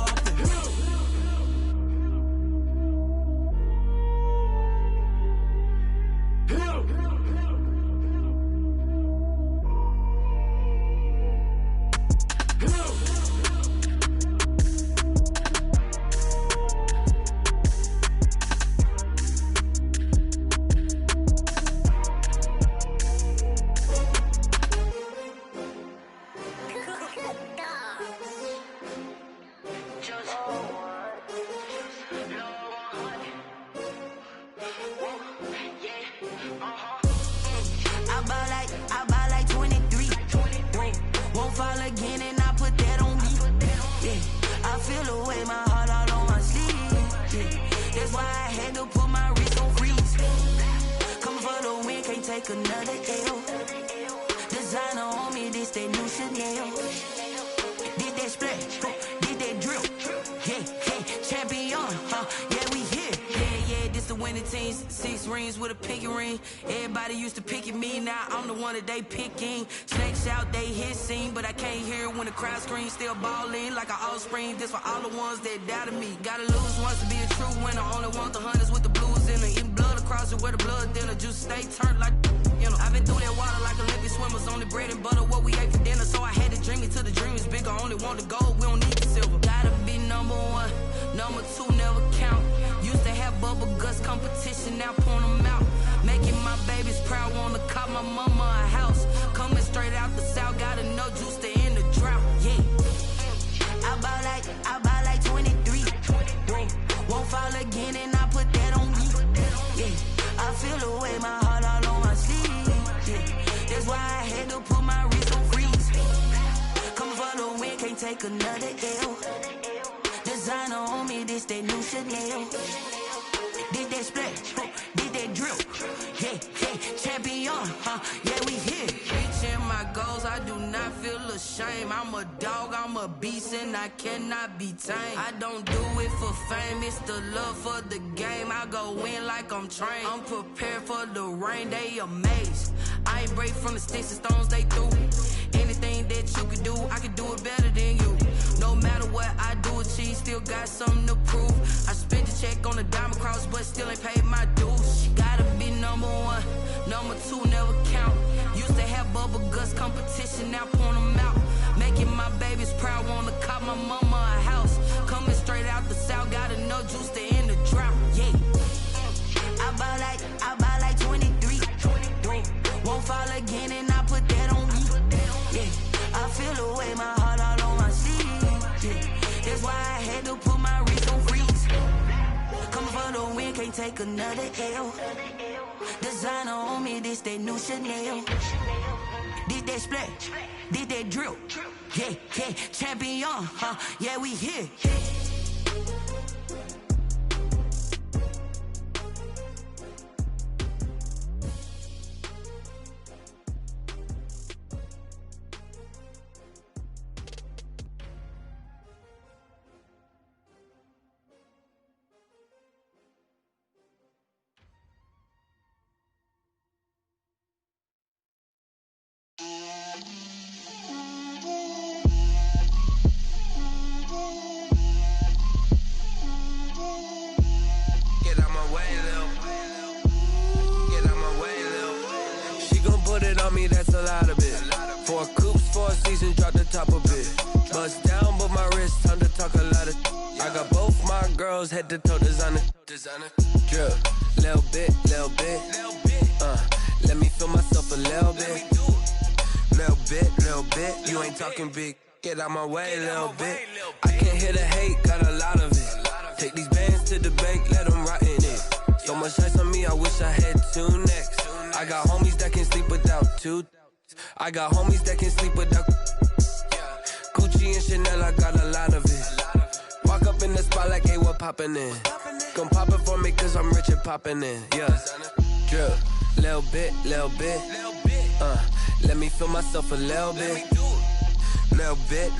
I buy like 23. Won't fall again and I put that on me. Yeah, I feel away my heart all on my sleeve. Yeah, that's why I had to put my wrist on freeze. Coming for the win, can't take another L. Designer on me, this that new Chanel. Did that splash, did that drill. Yeah, champion, yeah, we here. Yeah, this the winning many teams, 6 rings with a pinky ring. Everybody used to pick at me, now I'm the one that they picking. Snakes out, they hit scene, but I can't hear when the crowd screams. Still ballin' like an offspring. This for all the ones that doubted me. Gotta lose once to be a true winner. Only want the hunters with the blues in it. Eating blood across it where the blood dinner. Juice stay turned like, you know. I've been through that water like Olympic swimmers. Only bread and butter, what we ate for dinner. So I had to dream it till the dream is bigger. Only want the gold, we don't need the silver. Gotta be number 1, number 2 never count. Used to have bubble guts competition, now point them out. Making my babies proud, wanna cop my mama a house. Coming straight out the south, gotta know juice to end the drought. Yeah, I bought like 23. Won't fall again and I put that on me. Yeah, I feel the way, my heart all on my sleeve. Yeah, that's why I had to put my wrist on freeze. Coming for the win, can't take another L. Designer on me, this that new Chanel. Did that splash, did that drill. Yeah, champion, yeah, we here. Reaching my goals, I do not feel ashamed. I'm a dog, I'm a beast, and I cannot be tamed. I don't do it for fame, it's the love for the game. I go in like I'm trained. I'm prepared for the rain, they amazed. I ain't break from the sticks and stones they threw. Anything that you can do, I can do it better than you. No matter what I do, achieve, still got something to prove. I spent the check on the diamond cross, but still ain't paid my dues. Gotta be number 1, number 2 never count. Used to have bubble guts competition, now point them out. Making my babies proud, wanna cop my mama a house. Coming straight out the south, gotta know juice to end the drought. Yeah, I bought like 23. Won't fall again and I put that on me. Yeah, I feel the way, my heart all on my sleeve. Yeah, that's why I had to put my wrist on freeze. Coming for the win, can't take another L. Designer on me, this that new Chanel. Did that splash, did that drill. Yeah, champion, yeah, we here. That's a lot of it. 4 coops, 4 seasons, drop the top of it. Bust down, but my wrist, time to talk a lot of. I got both my girls head to toe designer. Drip, little bit. Let me feel myself a little bit. Little bit. You ain't talking big. Get out my way, little bit. I can't hear the hate, got a lot of it. Take these bands to the bank, let them rot in it. So much ice on me, I wish I had 2 necks. I got homies that can sleep without 2. I got homies that can sleep without Gucci and Chanel, I got a lot of it. Walk up in the spot like, hey, what poppin' in? Gon' pop it for me cause I'm rich and poppin' in. Yeah, drip, little bit. Let me feel myself a little bit. Little bit.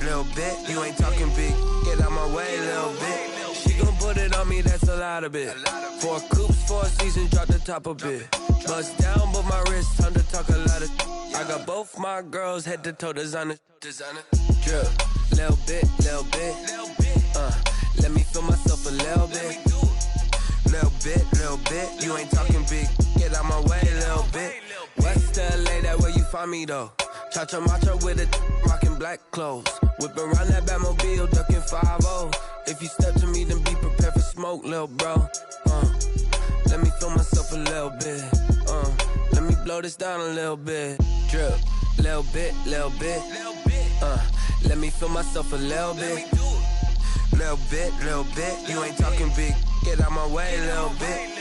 You ain't talking big, get out my way, little bit. She gon' put it on me, that's a lot of it. 4 coops, 4 seasons, drop the top of it. Bust down, but my wrist, time to talk a lot of. I got both my girls head to toe designer. Drip, little bit. Let me feel myself a little bit. Little bit. You ain't talking big, get out my way, little bit. West LA, that where you find me though. Cha-cha matcha with it, rockin' black clothes. Whippin' around that Batmobile, duckin' 5-0. If you step to me, then be prepared for smoke, lil' bro. Let me feel myself a little bit. Let me blow this down a little bit. Drip, little bit. Let me feel myself a little bit. Little bit. You ain't talking big. Get out my way, little bit.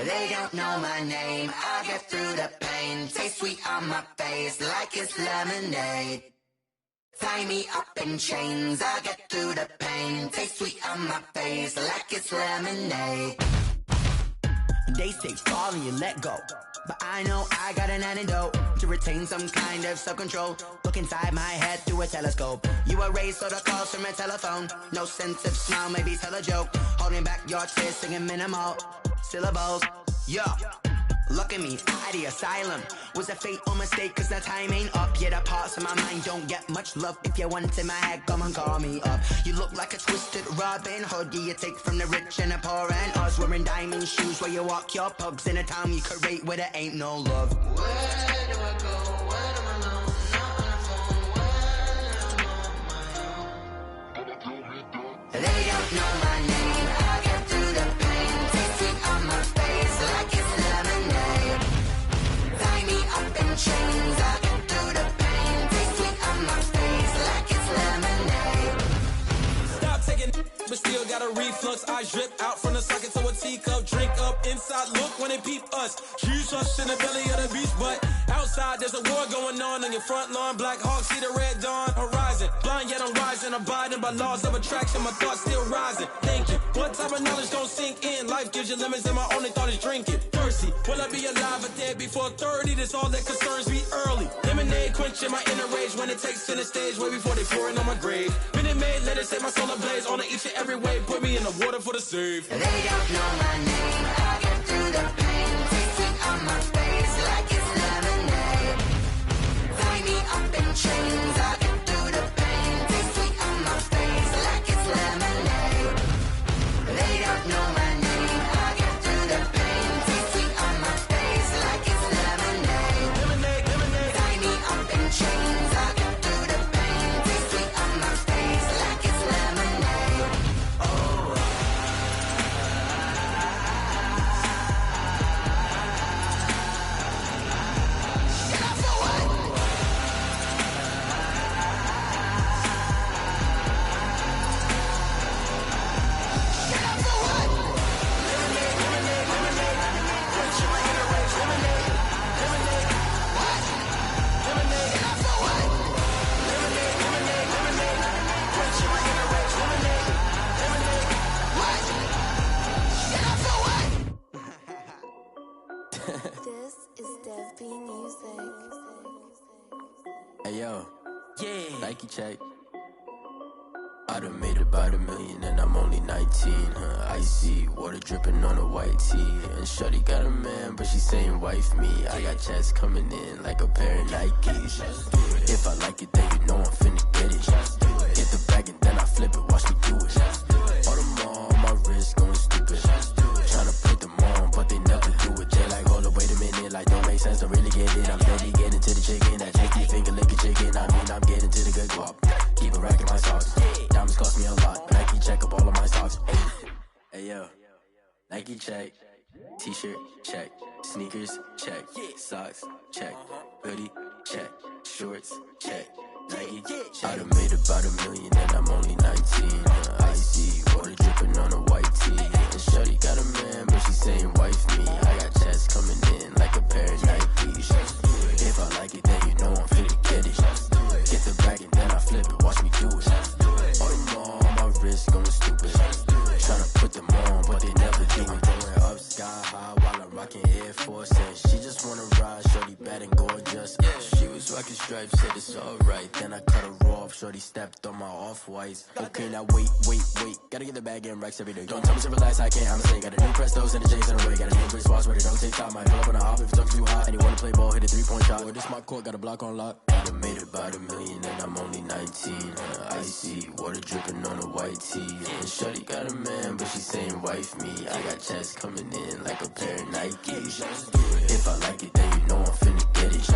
They don't know my name, I get through the pain. Taste sweet on my face like it's lemonade. Tie me up in chains, I get through the pain. Taste sweet on my face like it's lemonade. They say fall and you let go, but I know I got an antidote to retain some kind of self-control. Look inside my head through a telescope. You erase all the calls from a telephone. No sense of smile, maybe tell a joke. Holding back your tears, singing minimal syllables. Yeah, look at me, out the asylum. Was a fate or mistake, cause the time ain't up. Yet the parts of my mind don't get much love. If you want in my head, come and call me up. You look like a twisted Robin Hood. Yeah, you take from the rich and the poor and us. Wearing diamond shoes while you walk your pugs in a town you create where there ain't no love. Where do I go? When am I alone? Not on the phone. When I'm on my own. They don't know my name. I get through the pain. Taste sweet on my face like it's lemonade. Tie me up in chains. I get through the pain. Taste sweet on my face like it's lemonade. Stop taking, but still got a reflux. I drip out from the socket to a teacup. Drink up inside, look when they peep us. Choose us in the belly of the beast, but outside there's a war going on your front lawn. Black Hawk, see the red dawn horizon. Blind yet I'm rising, abiding by laws of attraction. My thoughts still rising, thinking what type of knowledge don't sink in? Life gives you limits and my only thought is drinking. Thirsty, will I be alive or dead before 30? That's all that concerns me early. Lemonade quenching my inner rage when it takes center stage way before they pouring on my grave. Minute Maid, let it set my soul ablaze on each and every way. Put me in the water for the save. They don't know my name. I get through the pain. Taste sweet on my face like it's lemonade. Tie me up in chains. I get through the pain. Taste sweet on my face like it's lemonade. They don't know my name. I get through the pain. Taste sweet on my face like it's lemonade. Lemonade, lemonade. Tie me up in chains. I get through the pain. Taste sweet on my face like it's lemonade. Oh. This is Dev B Music. Hey yo, yeah. Nike check. I done made about $1 million and I'm only 19. Icy water dripping on a white tee. And shorty got a man, but she saying wife me. I got chats coming in like a pair of Nikes. If I like it, then you know I'm finna get it. Get the bag and then I flip it. Watch me do it. All them on my wrist going stupid. Tryna put them on, but they never do it. They like, hold up, wait a minute. Like, don't make sense, don't really get it. I'm steady getting to the chicken. That tasty finger licking chicken. I mean, I'm getting to the good guap. Keep a rack in my socks. Diamonds cost me a lot. Nike check up all of my socks. Hey yo, Nike check. T-shirt check. Sneakers check. Socks check. Hoodie check. Shorts check. Nike. I done made about $1 million and I'm only 19. Icy water dripping on a white tee. And shorty got a man, but she saying wife me. I got chats coming in like a pair of Nikes. If I like it, then you know I'm finna get it. Get the bag and then I flip it. Watch me do it. All them on my wrist going stupid. Tryna put them on, but they never do it. Going up sky high while I'm rocking Air Force. And she just wanna ride, shorty bad and gorgeous. She was rocking stripes, said it's alright. Then I cut her off, shorty stepped on my off-whites. Okay, now wait. Gotta get the bag and racks every day. Don't tell me to relax, I can't, I'm saying. Got a new Prestos and a J's in a way. Got a new Chris Boss, but it don't take time. I pull up on a hop if it's up too hot. And you wanna play ball, hit a 3-point shot. Or this my court, got a block on lock. I done made about $1 million and I'm only 19. Icy water dripping on a white tee. And shorty got a man, but she saying wife me. I got chats coming in like a pair of Nikes. If I like it, then you know I'm finna get it.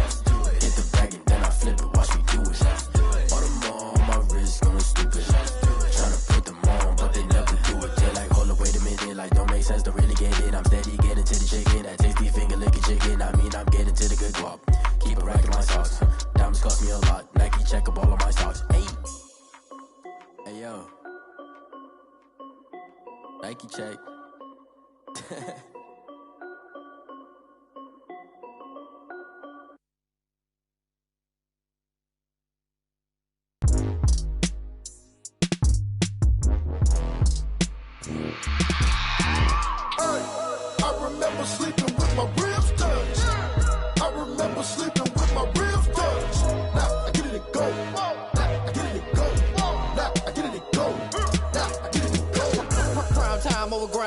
Hit the bag and then I flip it. Watch me do it. All them on my wrist going stupid. Tryna put them on, but they never do it. They like, hold up, wait a minute. Like, don't make sense, don't really get it. I'm steady getting to the chicken. That tasty finger licking chicken. I mean, I'm getting to the good guap. Keep a rack in my socks. Diamonds cost me a lot. Nike check up all of my stocks. Hey yo, Nike check.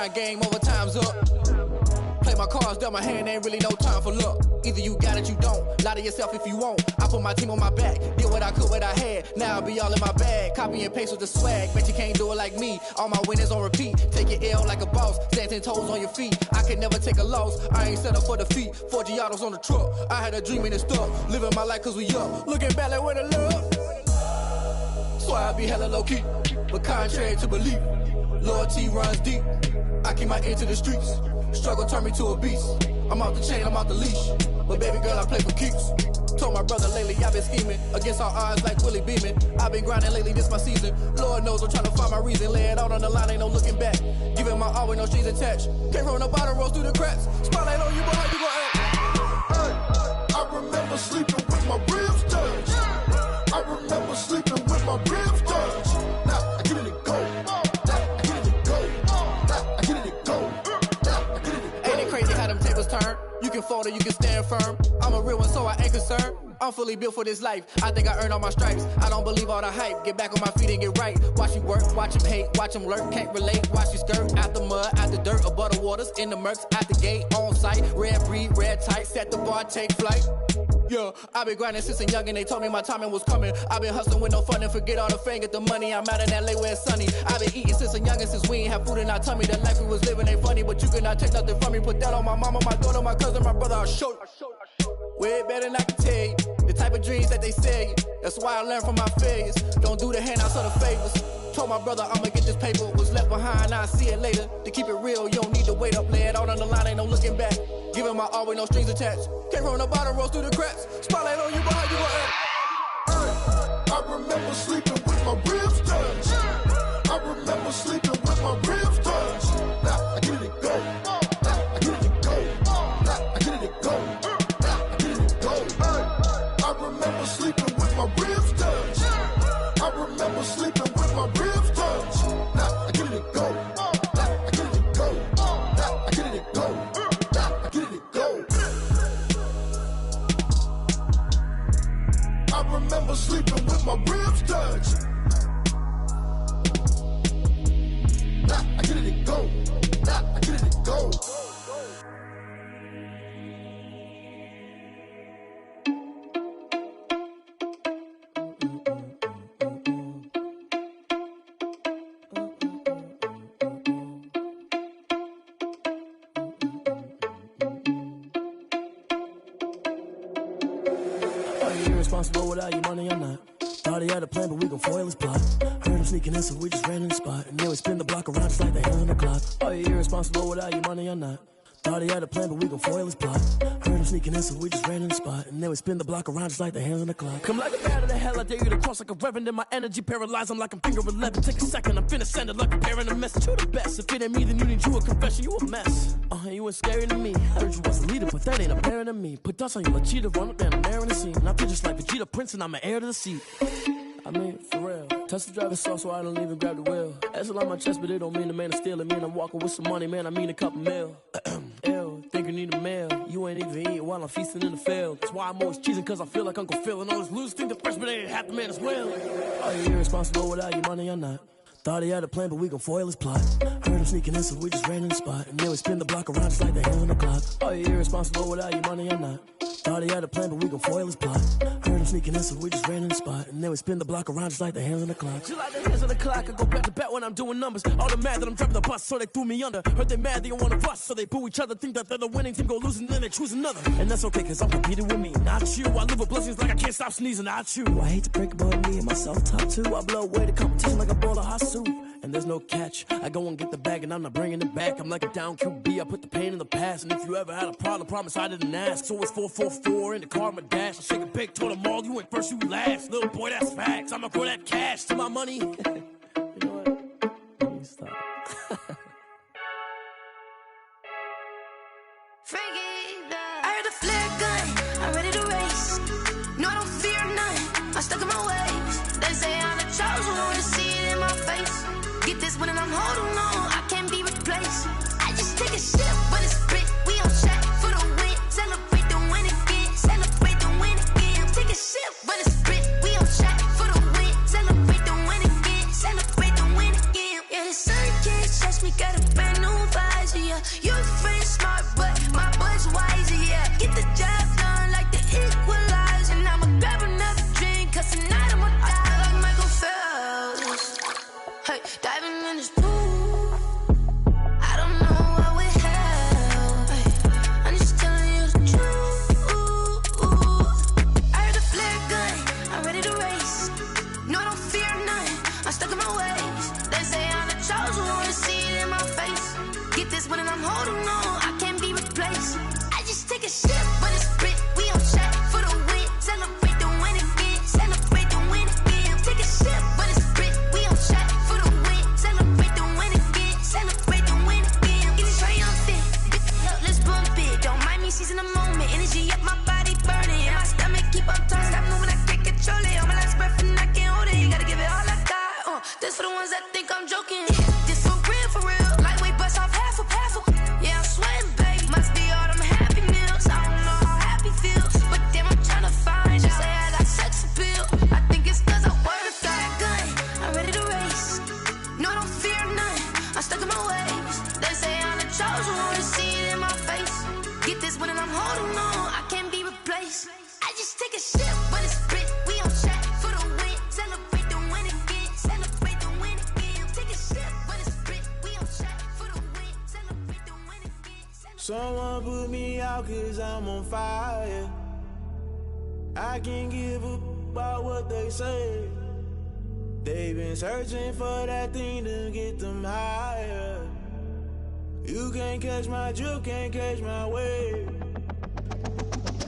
grind, game over, time's up. Play my cards, dealt my hand, ain't really no time for luck. Either you got it, you don't. Lie to yourself if you won't. I put my team on my back, did what I could, what I had. Now I'll be all in my bag, copy and paste with the swag. Bet you can't do it like me. All my winners on repeat. Take your L like a boss, stand 10 toes on your feet. I can never take a loss, I ain't set up for defeat. 4 Giottos on the truck, I had a dream and it stuck. Living my life cause we up, looking back like where the love. So I be hella low key, but contrary to belief, loyalty runs deep. I keep my ear to the streets. Struggle turned me to a beast. I'm off the chain, I'm off the leash. But baby girl, I play for keeps. Told my brother lately, I've been scheming against all odds like Willie Beeman. I've been grinding lately, this my season. Lord knows I'm trying to find my reason. Lay it out on the line, ain't no looking back. Giving my all with no strings attached. Came from the bottom, rose through the cracks. Spotlight on you, boy, how you gon' act? Hey, I remember sleeping with my ribs touched. I remember sleeping with my ribs touched. Now I get it and go. Now I get it and go. Now I get it and go. Ain't it crazy how them tables turn? You can fold or you can stand firm. I'm a real one, so I ain't concerned. I'm fully built for this life. I think I earned all my stripes. I don't believe all the hype. Get back on my feet and get right. Watch you work, watch him hate, watch him lurk. Can't relate, watch you skirt. Out the mud, out the dirt, above the waters, in the murks, out the gate, on site. Red breed, red tight, set the bar, take flight. Yeah, I been grinding since a young and they told me my timing was coming. I been hustling with no fun and forget all the fame, get the money. I'm out in LA where it's sunny. I been eating since a young and since we ain't have food in our tummy. The life we was living ain't funny, but you cannot take nothing from me. Put that on my mama, my daughter, my cousin, my brother, I'll show you. Way better than I can tell you. The type of dreams that they sell you. That's why I learned from my failures. Don't do the handouts or the favors. Told my brother I'ma get this paper. Was left behind, I'll see it later. To keep it real, you don't need to wait up. Lay it out on the line, ain't no looking back. Giving my all with no strings attached. Came from the bottom, rose through the cracks. Spotlight on you, boy, how you gon' act? I remember sleeping with my ribs touched. I remember sleeping with my ribs touched. Now I get it and go. Now I get it and go. Now I get it and go. Now I get it and go. I remember sleeping with my ribs touched. I remember sleeping with my ribs touched. Now I get it and go. Now I get it and go. Now I get it and go. Now I get it and go. I remember sleeping with my ribs touched. Now I get it and go. Now I get it and go. Irresponsible without your money, I'm not. Thought he had a plan, but we gon' foil his plot. Heard him sneaking in, so we just ran in the spot. And then we spin the block around just like the hell on the clock. Are you irresponsible without your money, I'm not. Thought he had a plan, but we gon' foil his plot. Heard him sneaking in, so we just ran in the spot. And then we spin the block around just like the hands on the clock. Come like a bat of the hell, I dare you to cross like a reverend. And my energy paralyzed, I'm like I'm finger 11. Take a second, I'm finna send it like a parent a message. You the best, if it ain't me, then you need you a confession. You a mess, you ain't scary to me. Heard you was a leader, but that ain't apparent to me. Put dust on you, a cheater, run up there, I'm there in the scene. And I feel just like Vegeta Prince, and I'm an heir to the seat. I mean, for real. Touch the driver's sauce so I don't even grab the wheel. That's on my chest, but it don't mean the man is stealing. Man, I'm walking with some money, man, I mean a couple mil. Ew, think you need a meal. You ain't even eating while I'm feasting in the field. That's why I'm always cheesing, cause I feel like Uncle Phil. And all those losers think the freshman ain't half the man as well. Are you irresponsible without your money or not? Thought he had a plan, but we gon' foil his plot. Heard him sneaking in, so we just ran in the spot. And then we spin the block around just like the hands on the clock. Are you irresponsible without your money or not? Thought he had a plan, but we gon' foil his plot. Heard him sneaking in, so we just ran in the spot. And then we spin the block around just like the hands on the clock. Just like the hands on the clock, I go back to back when I'm doing numbers. All the mad that I'm driving the bus, so they threw me under. Heard they mad, they don't wanna bust, so they boo each other. Think that they're the winning team, go losing, then they choose another. And that's okay, cause I'm competing with me, not you. I live with blessings like I can't stop sneezing, not you. I hate to break it, but me and myself top two. I blow away the competition like a bowl of hot soup. And there's no catch, I go and get the bag and I'm not bringing it back. I'm like a down QB, I put the pain in the past. And if you ever had a problem, promise I didn't ask. So it's 444 in the car, my dash. I shake a big, told them all, you ain't first, you last. Little boy, that's facts, I'ma throw that cash to my money. You know what? Let me stop. I heard the flare gun, I'm ready to race. No, I don't fear none, I'm stuck in my ways. They say I'm the chosen one, to see it in my face. Get this one and I'm holding on, I can't be replaced. I just take a sip, but it's spit. We on shot for the win. Celebrate the win again, celebrate the win again. Take a sip, but it's spit. We on shot for the win. Celebrate the win again, celebrate the win again. Yeah, the sun can't touch me, got a brand new vibe. This for the ones that think I'm joking. This for real. Lightweight bust off half a. Yeah, I'm sweating, baby. Must be all them happy meals. I don't know how happy feels, but damn, I'm tryna find you. Say I got sex appeal. I think it's 'cause I work that gun. I'm ready to race. No, I don't fear none. I'm stuck in my ways. They say I'm the chosen one. See it in my face. Get this one and I'm holding on. I can't be replaced. I just take a sip, but it's spit. We on track for the win. Celebrate the win again. Celebrate the win again. Take a sip, but it's spit. We on track for the win. Celebrate the win again. Someone put me out 'cause I'm on fire. I can't give up about what they say. They've been searching for that thing to get them higher. You can't catch my drift, can't catch my wave.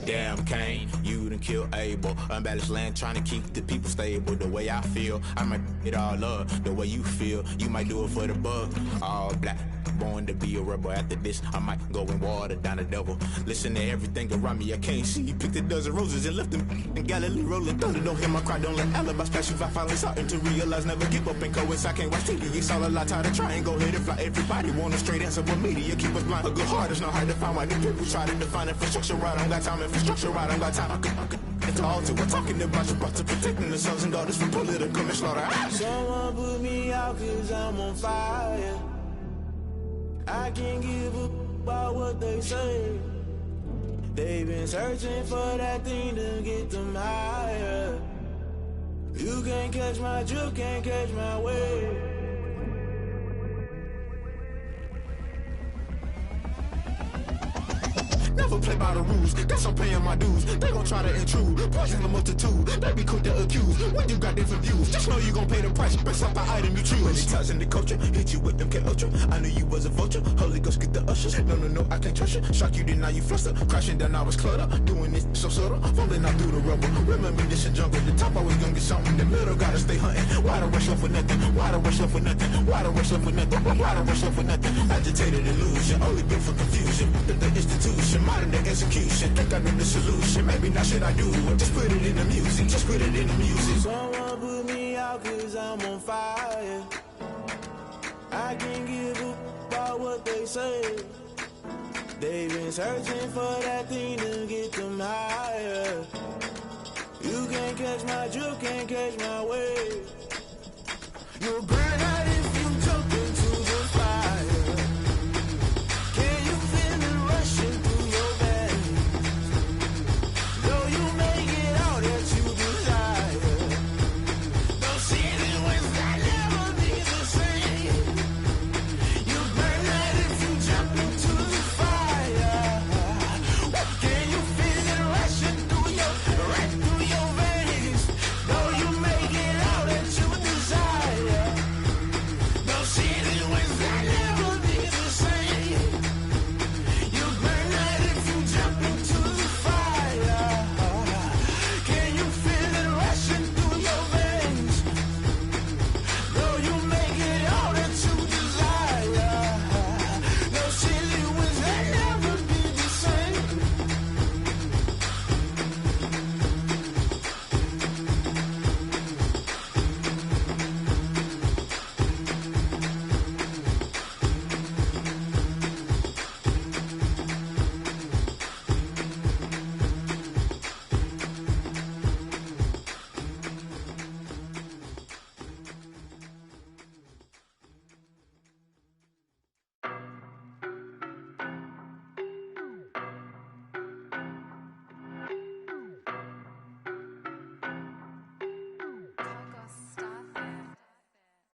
Damn, Kane, you done killed Abel. Unbalanced land, trying to keep the people stable. The way I feel, I might it all up. The way you feel, you might do it for the bug. All black, born to be a rebel. After this, I might go and water down the devil. Listen to everything around me, I can't see. Picked a dozen roses and left them in Galilee rolling thunder. Don't hear my cry, don't let alibis pass you. I finally starting to realize, never give up and coincide. Can't watch TV, it's all a lot. Tired of trying, go ahead and fly. Everybody want a straight answer, but media keep us blind. A good heart is not hard to find. Why do people try to define infrastructure right? I don't got time, infrastructure right, I don't got time. I could it's all to we're talking about you, about to protecting the sons and daughters from political manslaughter. Someone put me out 'cause I'm on fire. I can't give up about what they say. They've been searching for that thing to get them higher. You can't catch my drift, can't catch my wave. Never play by the rules, guess I'm paying my dues. They gon' try to intrude, poison the multitude. They be quick to accuse when you got different views. Just know you gon' pay the price based off the item you choose. Many times in the culture, hit you with them K-Ultra. I knew you was a vulture, Holy Ghost get the ushers. No, I can't trust you. Shock you, then now you fluster. Crashing down, I was cluttered. Doing this so subtle, falling out through the rubble. Remember this in jungle, the top I was gonna get something. The middle gotta stay hunting. Why the rush left for nothing? Why the rush left for nothing? Why the rush left for nothing? Why the rush left for nothing? Agitated illusion, only built for confusion. The institution, modern day execution. Think I know the solution. Maybe not should I do it? Just put it in the music. Just put it in the music. Someone put me out 'cause I'm on fire. I can't give up about what they say. They've been searching for that thing to get them higher. You can't catch my drift, can't catch my wave. You'll burn out if you jump into the fire. Can you feel it rushing through your veins? Though you make it all that you desire. Don't see it when I never be the same. You burn out if you jump into the fire. Can you feel it rushing through your veins? Though you make it all that you desire. Don't see it when I never be the same. You burn out if you jump into the fire. Can you feel it rushing through your veins? Though you make it all that you desire. No silly wins that never be the same.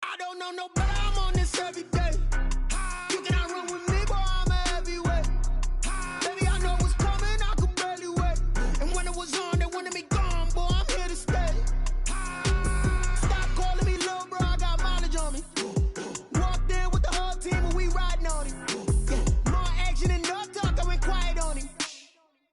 I don't know no better, I'm on this every day. You cannot run with me, boy, I'm a heavyweight. Baby, I know what's coming, I could barely wait. And when it was on, they wanted me gone, boy, I'm here to stay. Stop calling me little bro, I got mileage on me. Walked in with the whole team and we riding on him. More action and no talk, I went quiet on him.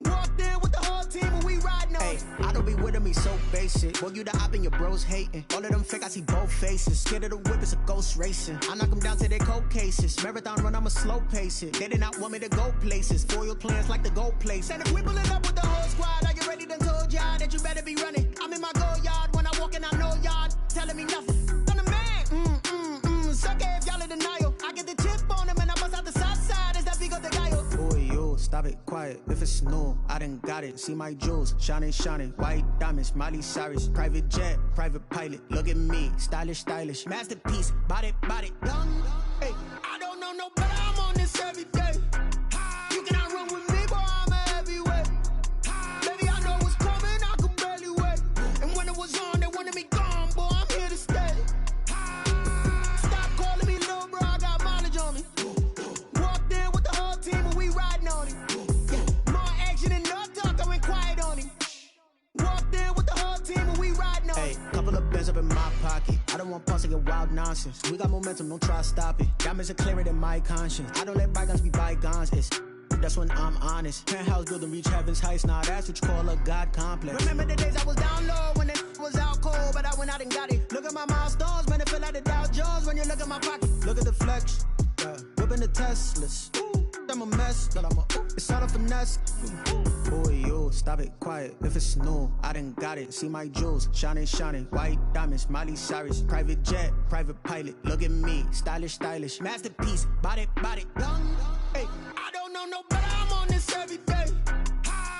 Walked in with the whole team and we riding on him. I don't be with me so basic. Boy, you the op and your bros hating. All of them fake, I see both faces. Scared of the whip, it's a ghost racing. I knock them down to their cold cases. Marathon run, I'ma slow pace it. They did not want me to go places. Foil plans like the gold place. And if we pulling up with the whole squad, are you ready? Done told y'all that you better be running. I'm in my go yard when I walk in, I know y'all telling me nothing. I'm the man. stop it, quiet. If it's new, I done got it. See my jewels, shining, shining. White diamonds, Miley Cyrus. Private jet, private pilot. Look at me, stylish, stylish. Masterpiece, body, young. Hey, I don't know no better. I'm on this every day. You cannot run with me, boy. I'm a heavyweight. Baby, I know what's coming. I could barely wait. And when it was on, they wanted me gone, boy. I'm here to stay. Stop calling me little bro. I got mileage on me. Walked in with the whole team and we riding on it. More action and no talk. I went quiet on him. Walked in with the whole team and we riding on it. Couple of bands up in my pocket. I don't want pause to get wild nonsense. We got momentum, don't try to stop it. Diamonds are clearer than my conscience. I don't let bygones be bygones. That's when I'm honest. Penthouse building reach heaven's heights. Now that's what you call a God complex. Remember the days I was down low when it was out cold, but I went out and got it. Look at my milestones, man, it feel like the Dow Jones when you look at my pocket. Look at the flex, whipping the Teslas. I'm a mess, but it's all a finesse. Boy, you stop it, quiet. If it's new, I done got it. See my jewels, shining, shining. White diamonds, Miley Cyrus. Private jet, private pilot. Look at me, stylish, stylish. Masterpiece, body, young. Hey, I don't know no better. I'm on this every day.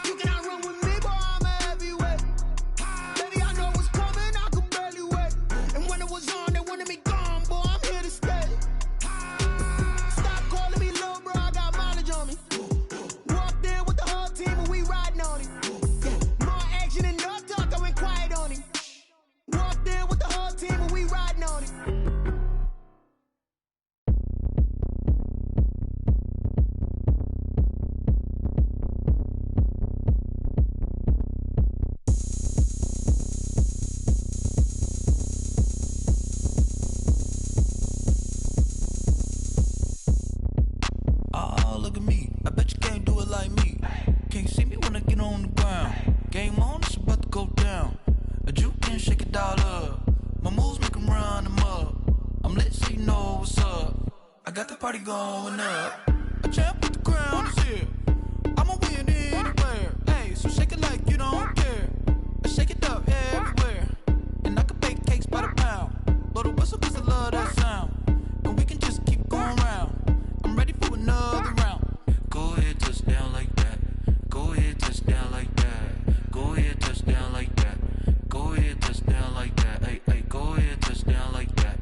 You cannot run with me, boy. I'm a heavyweight. Baby, I know what's coming. I could barely wait. And when it was on, they wanted me gone, boy. I'm here to stay. Stop calling me little bro. I got mileage on me. Walked in with the whole team and we riding on it. More action and no talk. I went quiet on him. Walked in with the whole team and we riding on it. Oh, look at me. I bet you can't do it like me. Can't see me when I get on the ground. Game on, it's about to go down. A juke and shake it all up. My moves make them run them up. I'm lit so you know what's up. I got the party going up. A champ with the crown is here. I'ma win anywhere. Hey, so shake it like you don't care. I shake it up everywhere. And I can bake cakes by the pound. Blow the whistle cause I love that sound. And we can just keep going round. I'm ready for another round. Go ahead, touch down like that. Go ahead, touch down like that. Go ahead, touch down like that. Go ahead, touch down like that. Hey, hey, go ahead, touch down like that.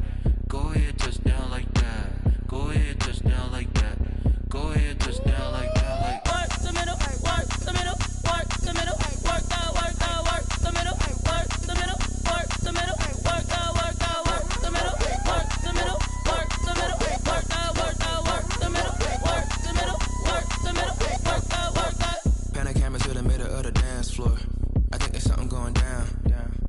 Go ahead, touch down like that. Go ahead, touch down like that. Go ahead, touch down like that. Like work the middle, work the middle, work the middle, work out, work out, work the middle, work the middle, work the middle, work out, work out, work the middle, work the middle, work the middle, work out, work out, work the middle, work the middle, work the middle, work out, work out. Panic cameras to the middle of the dance floor. I think there's something going down.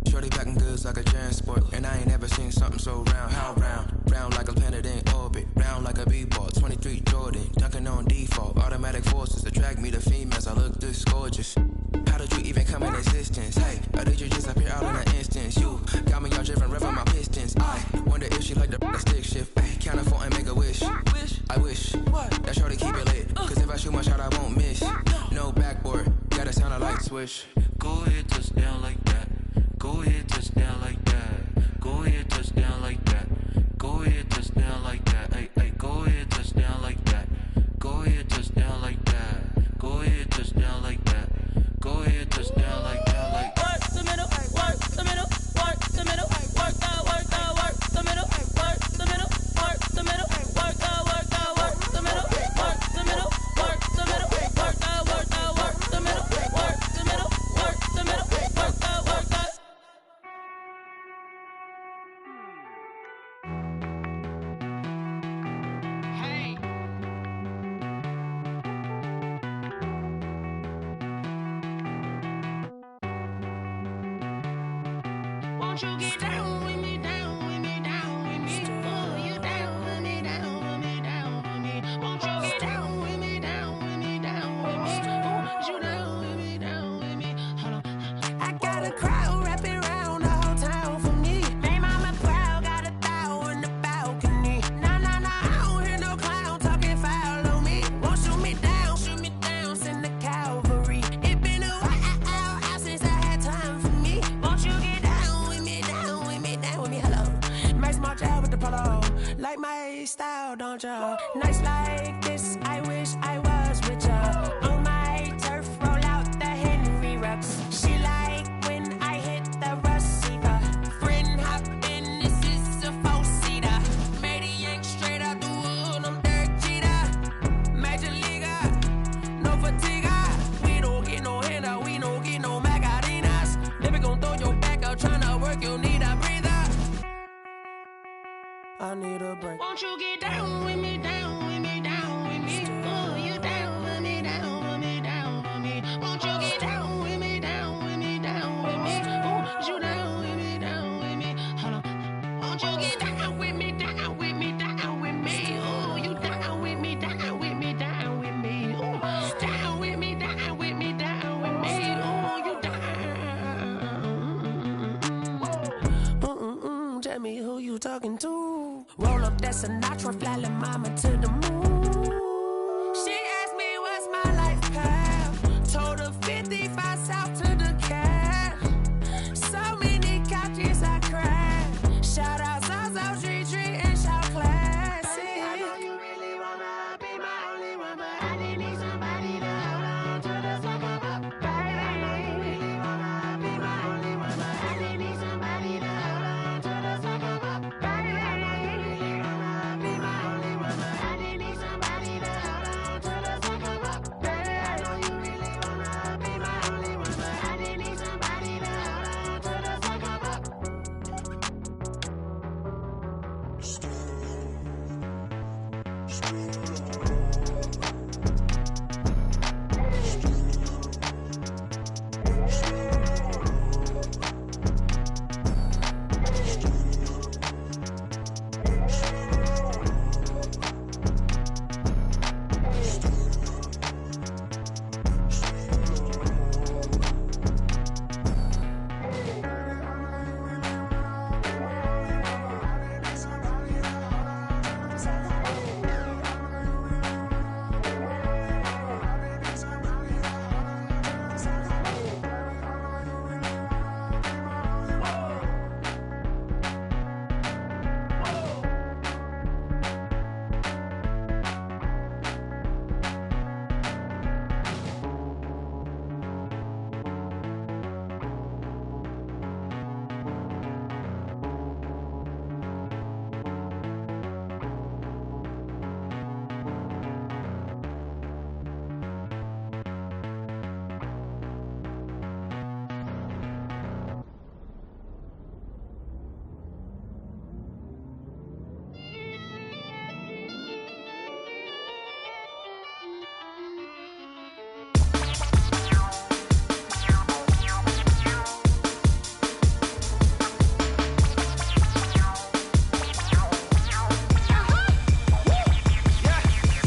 Shorty packing goods like a transport. And I ain't never seen something so round. How round? Round like a planet in orbit. Round like a b-ball. 23 Jordan. Dunking on default. Automatic forces attract me to females. I look this gorgeous. How did you even come in existence? Hey, or did you just appear out in an instance? You got me all driven, revving my pistons. I wonder if she like the stick shift. Ay, count a four and make a wish. I wish that shorty keep it lit. Cause if I shoot my shot, I won't miss. No backboard. Gotta sound a light switch. Go ahead, touch down like that. Go ahead, touch down like that. Go ahead, touch down like that. Go ahead, touch down like that. Hey, hey, go ahead, touch down like that. Go ahead, touch down like that. Go ahead, touch down like that. Go ahead, touch down like that. Like work the middle, work the middle, work the middle, work out, work out, work the middle, work the middle, work the middle, work out, work out, work the middle, work the middle, work the middle, work out, work out, work the middle, work the middle, work the middle, work out, work out. Won't you get down with me, down with me, down with me? Oh, you down with me, down with me, down with me. Won't you get down with me, down with me, down with me? Oh, you down with me, down with me? Hold on. I got a crowd wrapping around the whole town for me. Hey, mama, crowd got 1,000 in the balcony. Nah, nah, nah, I don't hear no clown talking foul on me. Won't shoot me down, send the cavalry. It been a while since I had time for me. Won't you get down with me, down with me, down with me? Hello. Nice march out with the polo. Like my style, don't ya? Nice like this, I wish I was with ya. talking to. Roll up that Sinatra, fly like mama to the moon. She asked me what's my life path. Told her 55 south to the cat. So many couches I cracked. Shout out Zaza, Tree, and shout classic. I know you really wanna be my only one, but I didn't need somebody to hold on to the sucker up, baby. I know you really wanna be my only one, but I didn't need somebody to hold on to the sucker up, baby. I know you really wanna be my only one, but I didn't need somebody to hold on to the sucker up, baby. I know you really wanna be my only one, but I didn't need somebody to hold on to the sucker up.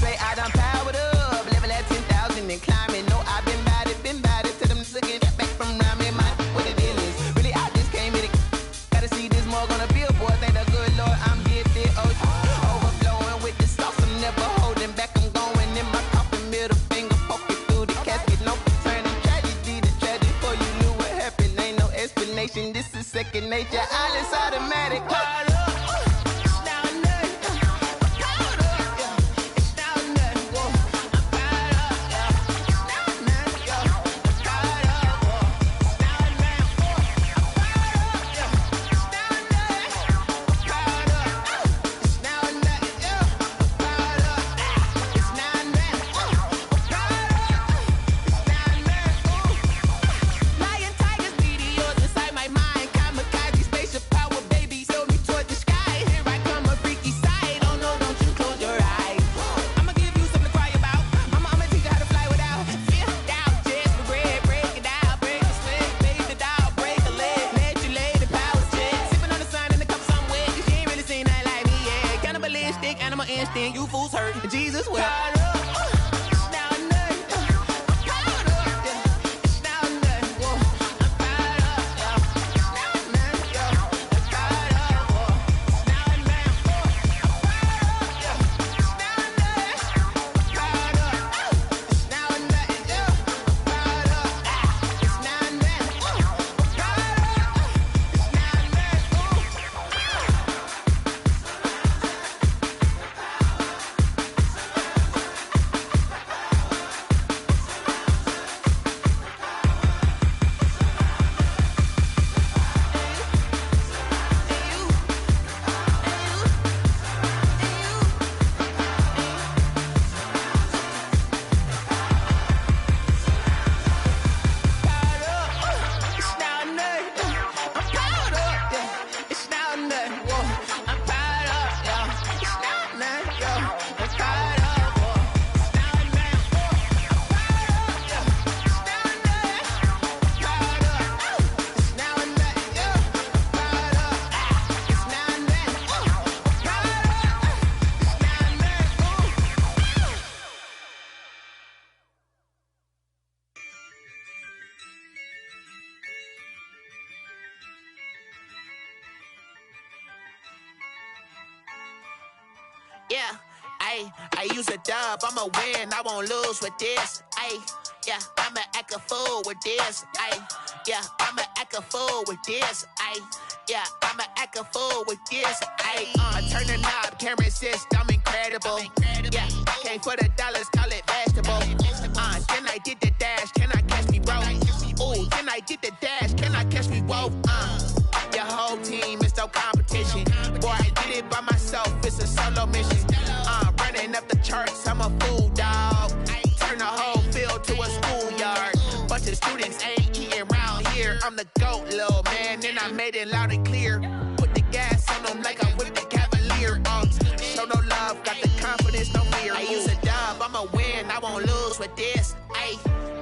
Say I done powered up, level at 10,000 and climbing. No, I've been bad it to them looking back from round me. My what it is, really I just came in it. Gotta see this more gonna be a boy. Thank the good Lord I'm gifted. Oh, overflowing with the sauce. I'm never holding back. I'm going in my coffin, middle finger poking through the casket. No turning tragedy to tragedy. Before you knew what happened, ain't no explanation. This is second nature. All is automatic. Caught up. Lion, tigers, meteors inside my mind. Kamikaze, spaceship power, baby. Sold me toward the Yeah, I use a dub, I'ma win, I won't lose with this. Yeah, I'ma act a fool with this. Yeah, I'ma act a fool with this. Yeah, I'ma act a fool with this. I turn the knob, camera assist, I'm incredible. Yeah, came for the dollars, call it vegetable. Then I did the dash, can I catch me, bro? Ooh, then I did the dash, can I catch me, whoa? Your whole team is no competition. Boy, I did it by myself, it's a solo mission. Running up the charts, I'm a fool, dog. Turn the whole field to a schoolyard. Bunch of students ain't eating around here. I'm the GOAT, little man, and I made it loud and clear. Put the gas on them like I'm with the Cavalier. Show no love, got the confidence, no fear. I use a dub, I'ma win, I won't lose with this.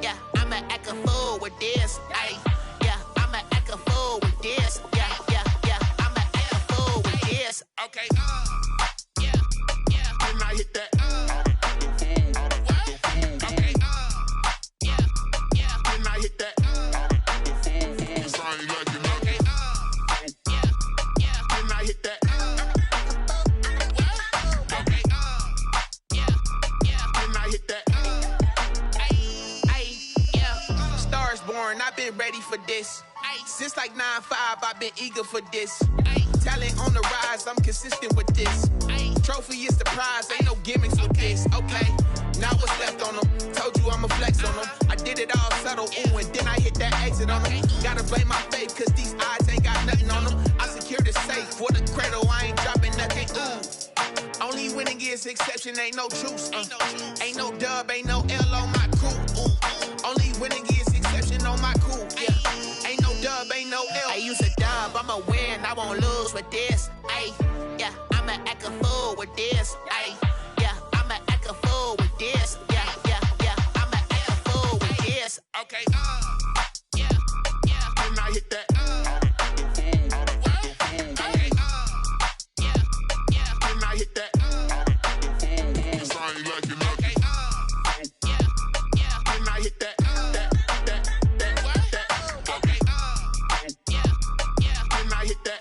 Yeah, I'ma act a fool with this. Yeah, I'ma act a fool with this. Yeah, I'ma act a fool with this. Okay, yeah, can I hit that? Okay, yeah, can I hit that? Cause I ain't like it, okay, yeah, can I hit that? Okay, yeah, can I hit that? Yeah, Stars born, I've been ready for this. Since like 9-5, I've been eager for this. Talent on the rise, I'm consistent with this. Trophy is the prize, ain't no gimmicks with this. Okay, now what's left on them? Told you I'ma flex on them. I did it all subtle, ooh, and then I hit that exit on them. Gotta blame my faith, cause these odds ain't got nothing on them. I secure the safe for the cradle, I ain't dropping nothing, ooh. Only winning is exception, ain't no truce. Ain't no dub, ain't no L on my crew. Only winning is exception on my crew. Yeah, ain't no dub, ain't no L. I use a dub, I'ma win, I won't lose with this. Yeah, I'ma act a fool with this. Yeah, I'ma act a fool with this. Yeah, I'ma act a fool with this. Okay, yeah, can I hit that? Okay, yeah, can I hit that? Cause I ain't like it, okay, yeah, can I hit that? Okay, yeah, can I hit that?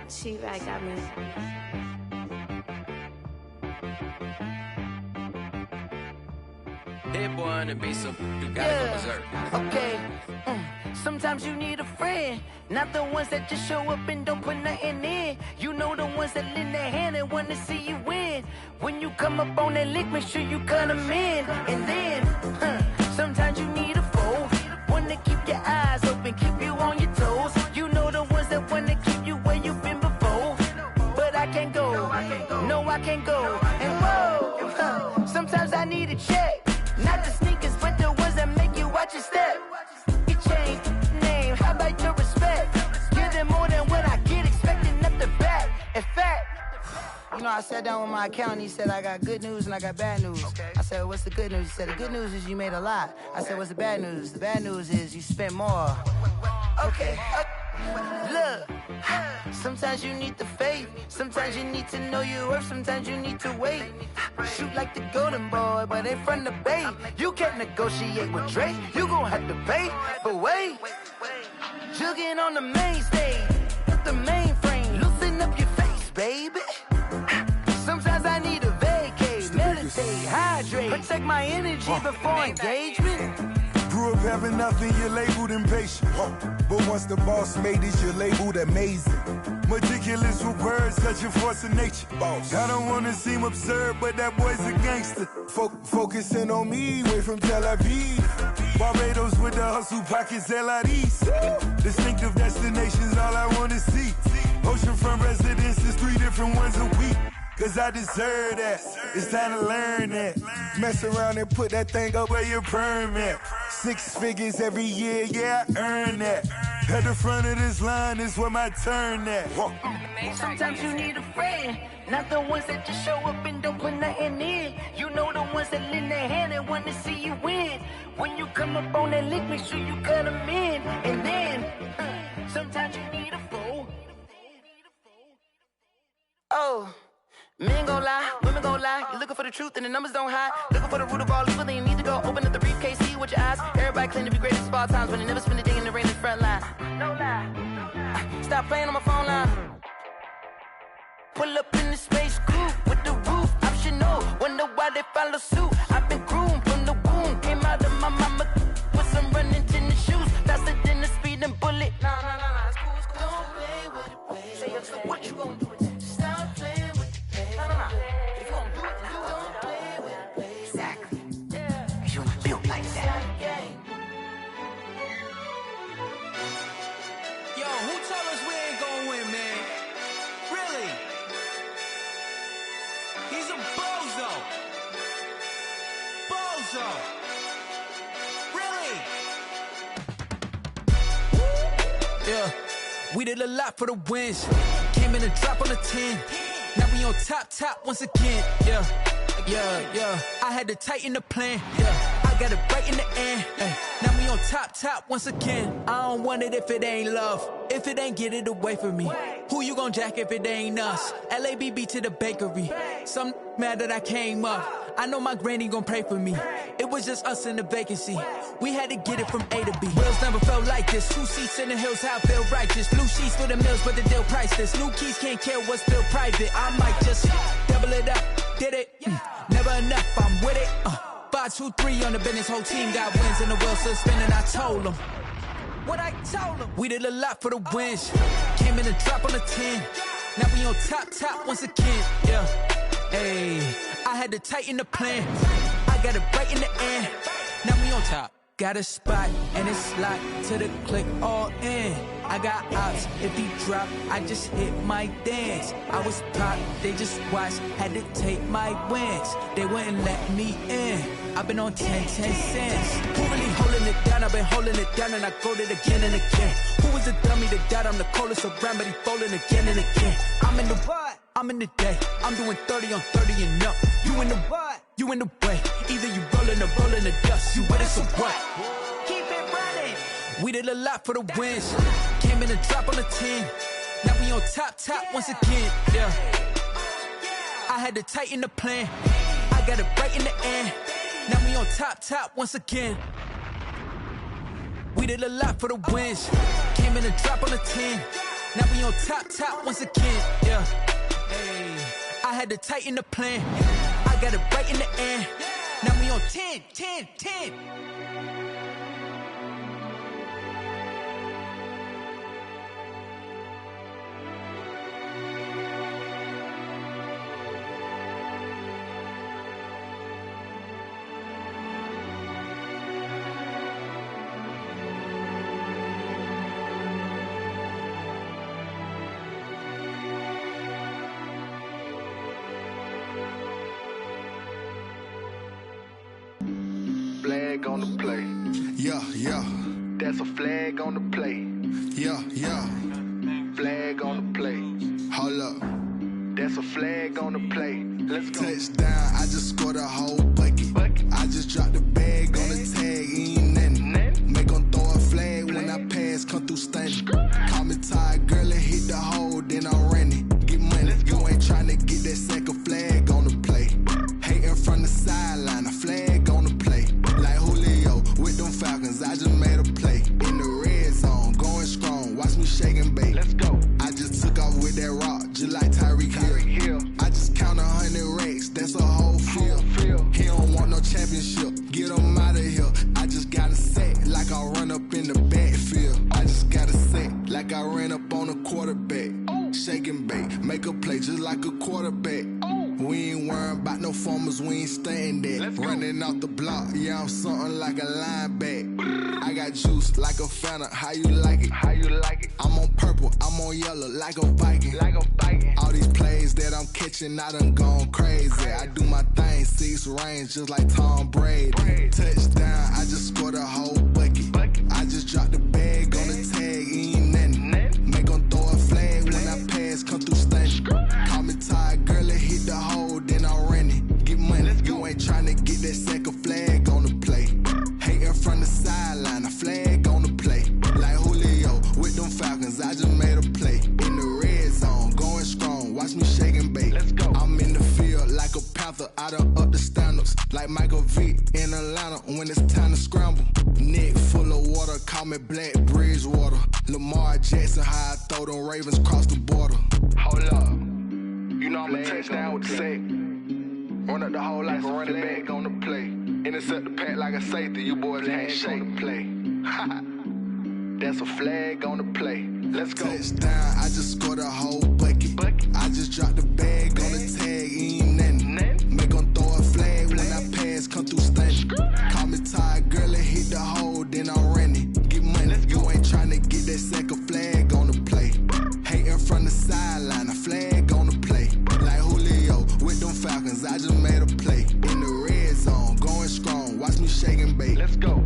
She-Rag got me. Hit boy on the beat, so you gotta go berserk. Okay. Sometimes you need a friend, not the ones that just show up and don't put nothing in. You know the ones that lend their hand and want to see you win. When you come up on that lick, make sure you cut them in. And then, sometimes you need a foe, one to keep your eyes open, keep you on your toes. You know the ones that want to keep you where you've been before. But I can't go, no I can't go. And whoa, sometimes I need a check. Not the sneakers, but the ones that make you watch your step. You change name, how about your respect? Give them more than what I get, expecting nothing back. In fact, you know, I sat down with my accountant, he said I got good news and I got bad news. I said, what's the good news? He said, the good news is you made a lot. I said, what's the bad news? The bad news is you spent more. Okay. Look, sometimes you need the faith, sometimes you need to know your worth, sometimes you need to wait. Shoot like the golden boy, but in front of the bay. You can't negotiate with Drake, you gon' have to pay. But wait, jugging on the main stage, the mainframe, loosen up your face, baby. Sometimes I need a vacate, meditate, hydrate, protect my energy before engagement. Grew up having nothing, you're labeled impatient. But once the boss made it, you're labeled amazing. Meticulous with words, such a force of nature. I don't wanna seem absurd, but that boy's a gangster. Focusing on me, way from Tel Aviv. Barbados with the hustle pockets, LIDs. Distinctive destinations, all I wanna see. Oceanfront residences, 3 different ones a week. Cause I deserve that, it's time to learn that. Mess around and put that thing up where your perm at. 6 figures every year, yeah, I earn that. At the front of this line is where my turn at. Sometimes you need a friend, not the ones that just show up and don't put nothing in. You know the ones that lend their hand and want to see you win. When you come up on that lick, make sure you cut them in. And then, sometimes you need a fool. Oh, men gon' lie, women gon' lie. You're looking for the truth and the numbers don't hide. Looking for the root of all evil, then you need to go open up the briefcase, see with your eyes. Everybody claim to be greatest of all times, but they never spend a day in the rain in the front line. No lie. Stop playing on my phone line. Pull up in the space coupe with the roof optional. Wonder why they follow suit. I've been groomed from the womb. Came out of my mama with some running tennis shoes. Faster than the speeding bullet. Nah, it's cool, it's cool. Don't play with it, baby. Say so what you gon' do with it? Stop playing with it, baby. Nah. If you gon' do it, then don't play with it, baby. Exactly. Yeah. You ain't built like that. Yo, who told us we ain't gonna win, man? Really? He's a bozo. Bozo. Really? Yeah, we did a lot for the wins. Came in a drop on the 10. Now we on top once again. Yeah. I had to tighten the plan. Yeah, I got it right in the end. Now we on top once again. I don't want it if it ain't love. If it ain't, get it away from me. Who you gon' jack if it ain't us? LABB to the bakery. Some mad that I came up. I know my granny gon' pray for me. It was just us in the vacancy. We had to get it from A to B. Wheels never felt like this. 2 seats in the hills, how I feel righteous. Blue sheets for the mills, but the deal priceless. New keys can't care what's still private. I might just double it up. Did it? Never enough, I'm with it. 5, 2, 3 on the business. Whole team got wins and the wheels still spinning. I told them what I told them. We did a lot for the wins. Came in a drop on the 10. Now we on top once again. Yeah. Hey, I had to tighten the plan. I got it right in the end. Now we on top. Got a spot and it's locked to the click all in. I got ops, if he drop, I just hit my dance. I was pop, they just watched, had to take my wins. They wouldn't let me in. I've been on 10 cents. Who really holding it down? I've been holding it down and I go it again and again. Who was the dummy that died? I'm the coldest around, but he folding again and again. I'm in the what? I'm in the day. I'm doing 30 on 30 and up. You in the what? You in the way. Either you rolling or rolling the dust. You with it, so what? Keep it running. We did a lot for the wins. Came in a drop on the 10. Now we on top once again. Yeah. I had to tighten the plan. I got it right in the end. Now we on top once again. We did a lot for the wins. Came in a drop on the 10. Now we on top once again. Yeah. Hey, I had to tighten the plan. I got it right in the end. Now we on 10. Flag on the play. Yeah. That's a flag on the play. Yeah. Flag on the play. Hold up. That's a flag on the play. Let's go. Touchdown, I just scored a whole bucket. I just dropped the bag on the tag, ain't nothing. Make 'em throw a flag when I pass, come through stunning. Call me tired, girl, and hit the hole, then I'm running. Get money, you ain't tryna get that second flag on the play. Hating from the sideline, a flag on the play. Like Julio with them Falcons, I just made a play. In the red zone, going strong, watch me shake and bake. Let's go. I just took off with that rock, just like Tyreek Hill. I just count 100 racks, that's a whole field. He don't want no championship, get him out of here. I just gotta set like I run up in the backfield. I just gotta set like I ran up on a quarterback. Shake and bake, make a play just like a quarterback. We ain't worrying about no formers, we ain't staying there. Running off the block, yeah, I'm something like a linebacker. I got juice like a Fanta, how you like it? I'm on purple, I'm on yellow like a Viking. All these plays that I'm catching, I done gone crazy. I do my thing, 6 range just like Tom Brady. Touchdown, I just scored a whole bucket. I just dropped the bag on the tag, Tech Bridgewater. Lamar Jackson, how I throw them Ravens across the border. Hold up. You know I'm a touchdown with the sack. Run up the whole like a running back on the play. Intercept the pack like a safety. You boys ain't shake the play. That's a flag on the play. Let's go. Touchdown, I just scored a whole bucket. I just dropped the bag on the tag, ain't nothing. Make them throw a flag when I pass, come through stunning. Call me tired, girl, and hit the hole, then I'm running. Get money, you ain't tryna get that second flag on the play. Hating from the sideline, a flag on the play. Like Julio with them Falcons, I just made a play. In the red zone, going strong, watch me shake and bake. Let's go.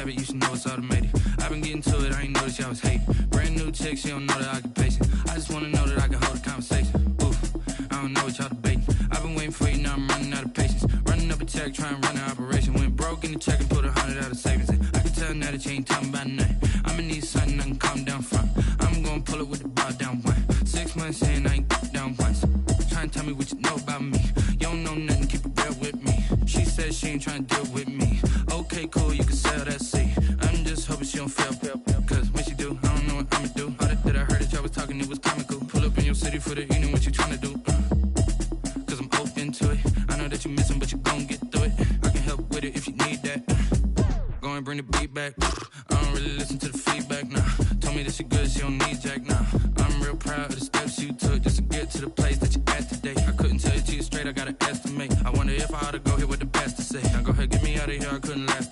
You should know it's automated. I've been getting to it, I ain't noticed y'all was hating. Brand new chick, she don't know the occupation. I just wanna know that I can hold a conversation. Oof, I don't know what y'all debating. I've been waiting for you, now I'm running out of patience. Running up a check, trying to run an operation. Went broke in the check and put 100 out of savings in. I can tell now that you ain't talking about nothing. I'ma need something I can calm down from. I'm gonna pull it with the bar down one. 6 months in, I ain't down once. Trying to tell me what you know about me. You don't know nothing, keep it real with me. She said she ain't trying to deal with me. Okay, cool, you can sell that seat. I'm just hoping she don't fail. Cause when she do, I don't know what I'ma do. All that I heard that y'all was talking, it was comical. Pull up in your city for the evening, what you tryna do? Cause I'm open to it. I know that you missing, but you gon' get through it. I can help with it if you need that. Go and bring the beat back. I don't really listen to the feedback, nah. Told me that she good, she don't need jack, nah. I'm real proud of the steps you took just to get to the place that you at today. I couldn't tell you to you straight, I gotta estimate. I wonder if I ought to go here with the best to say. Now go ahead, get me out of here, I couldn't last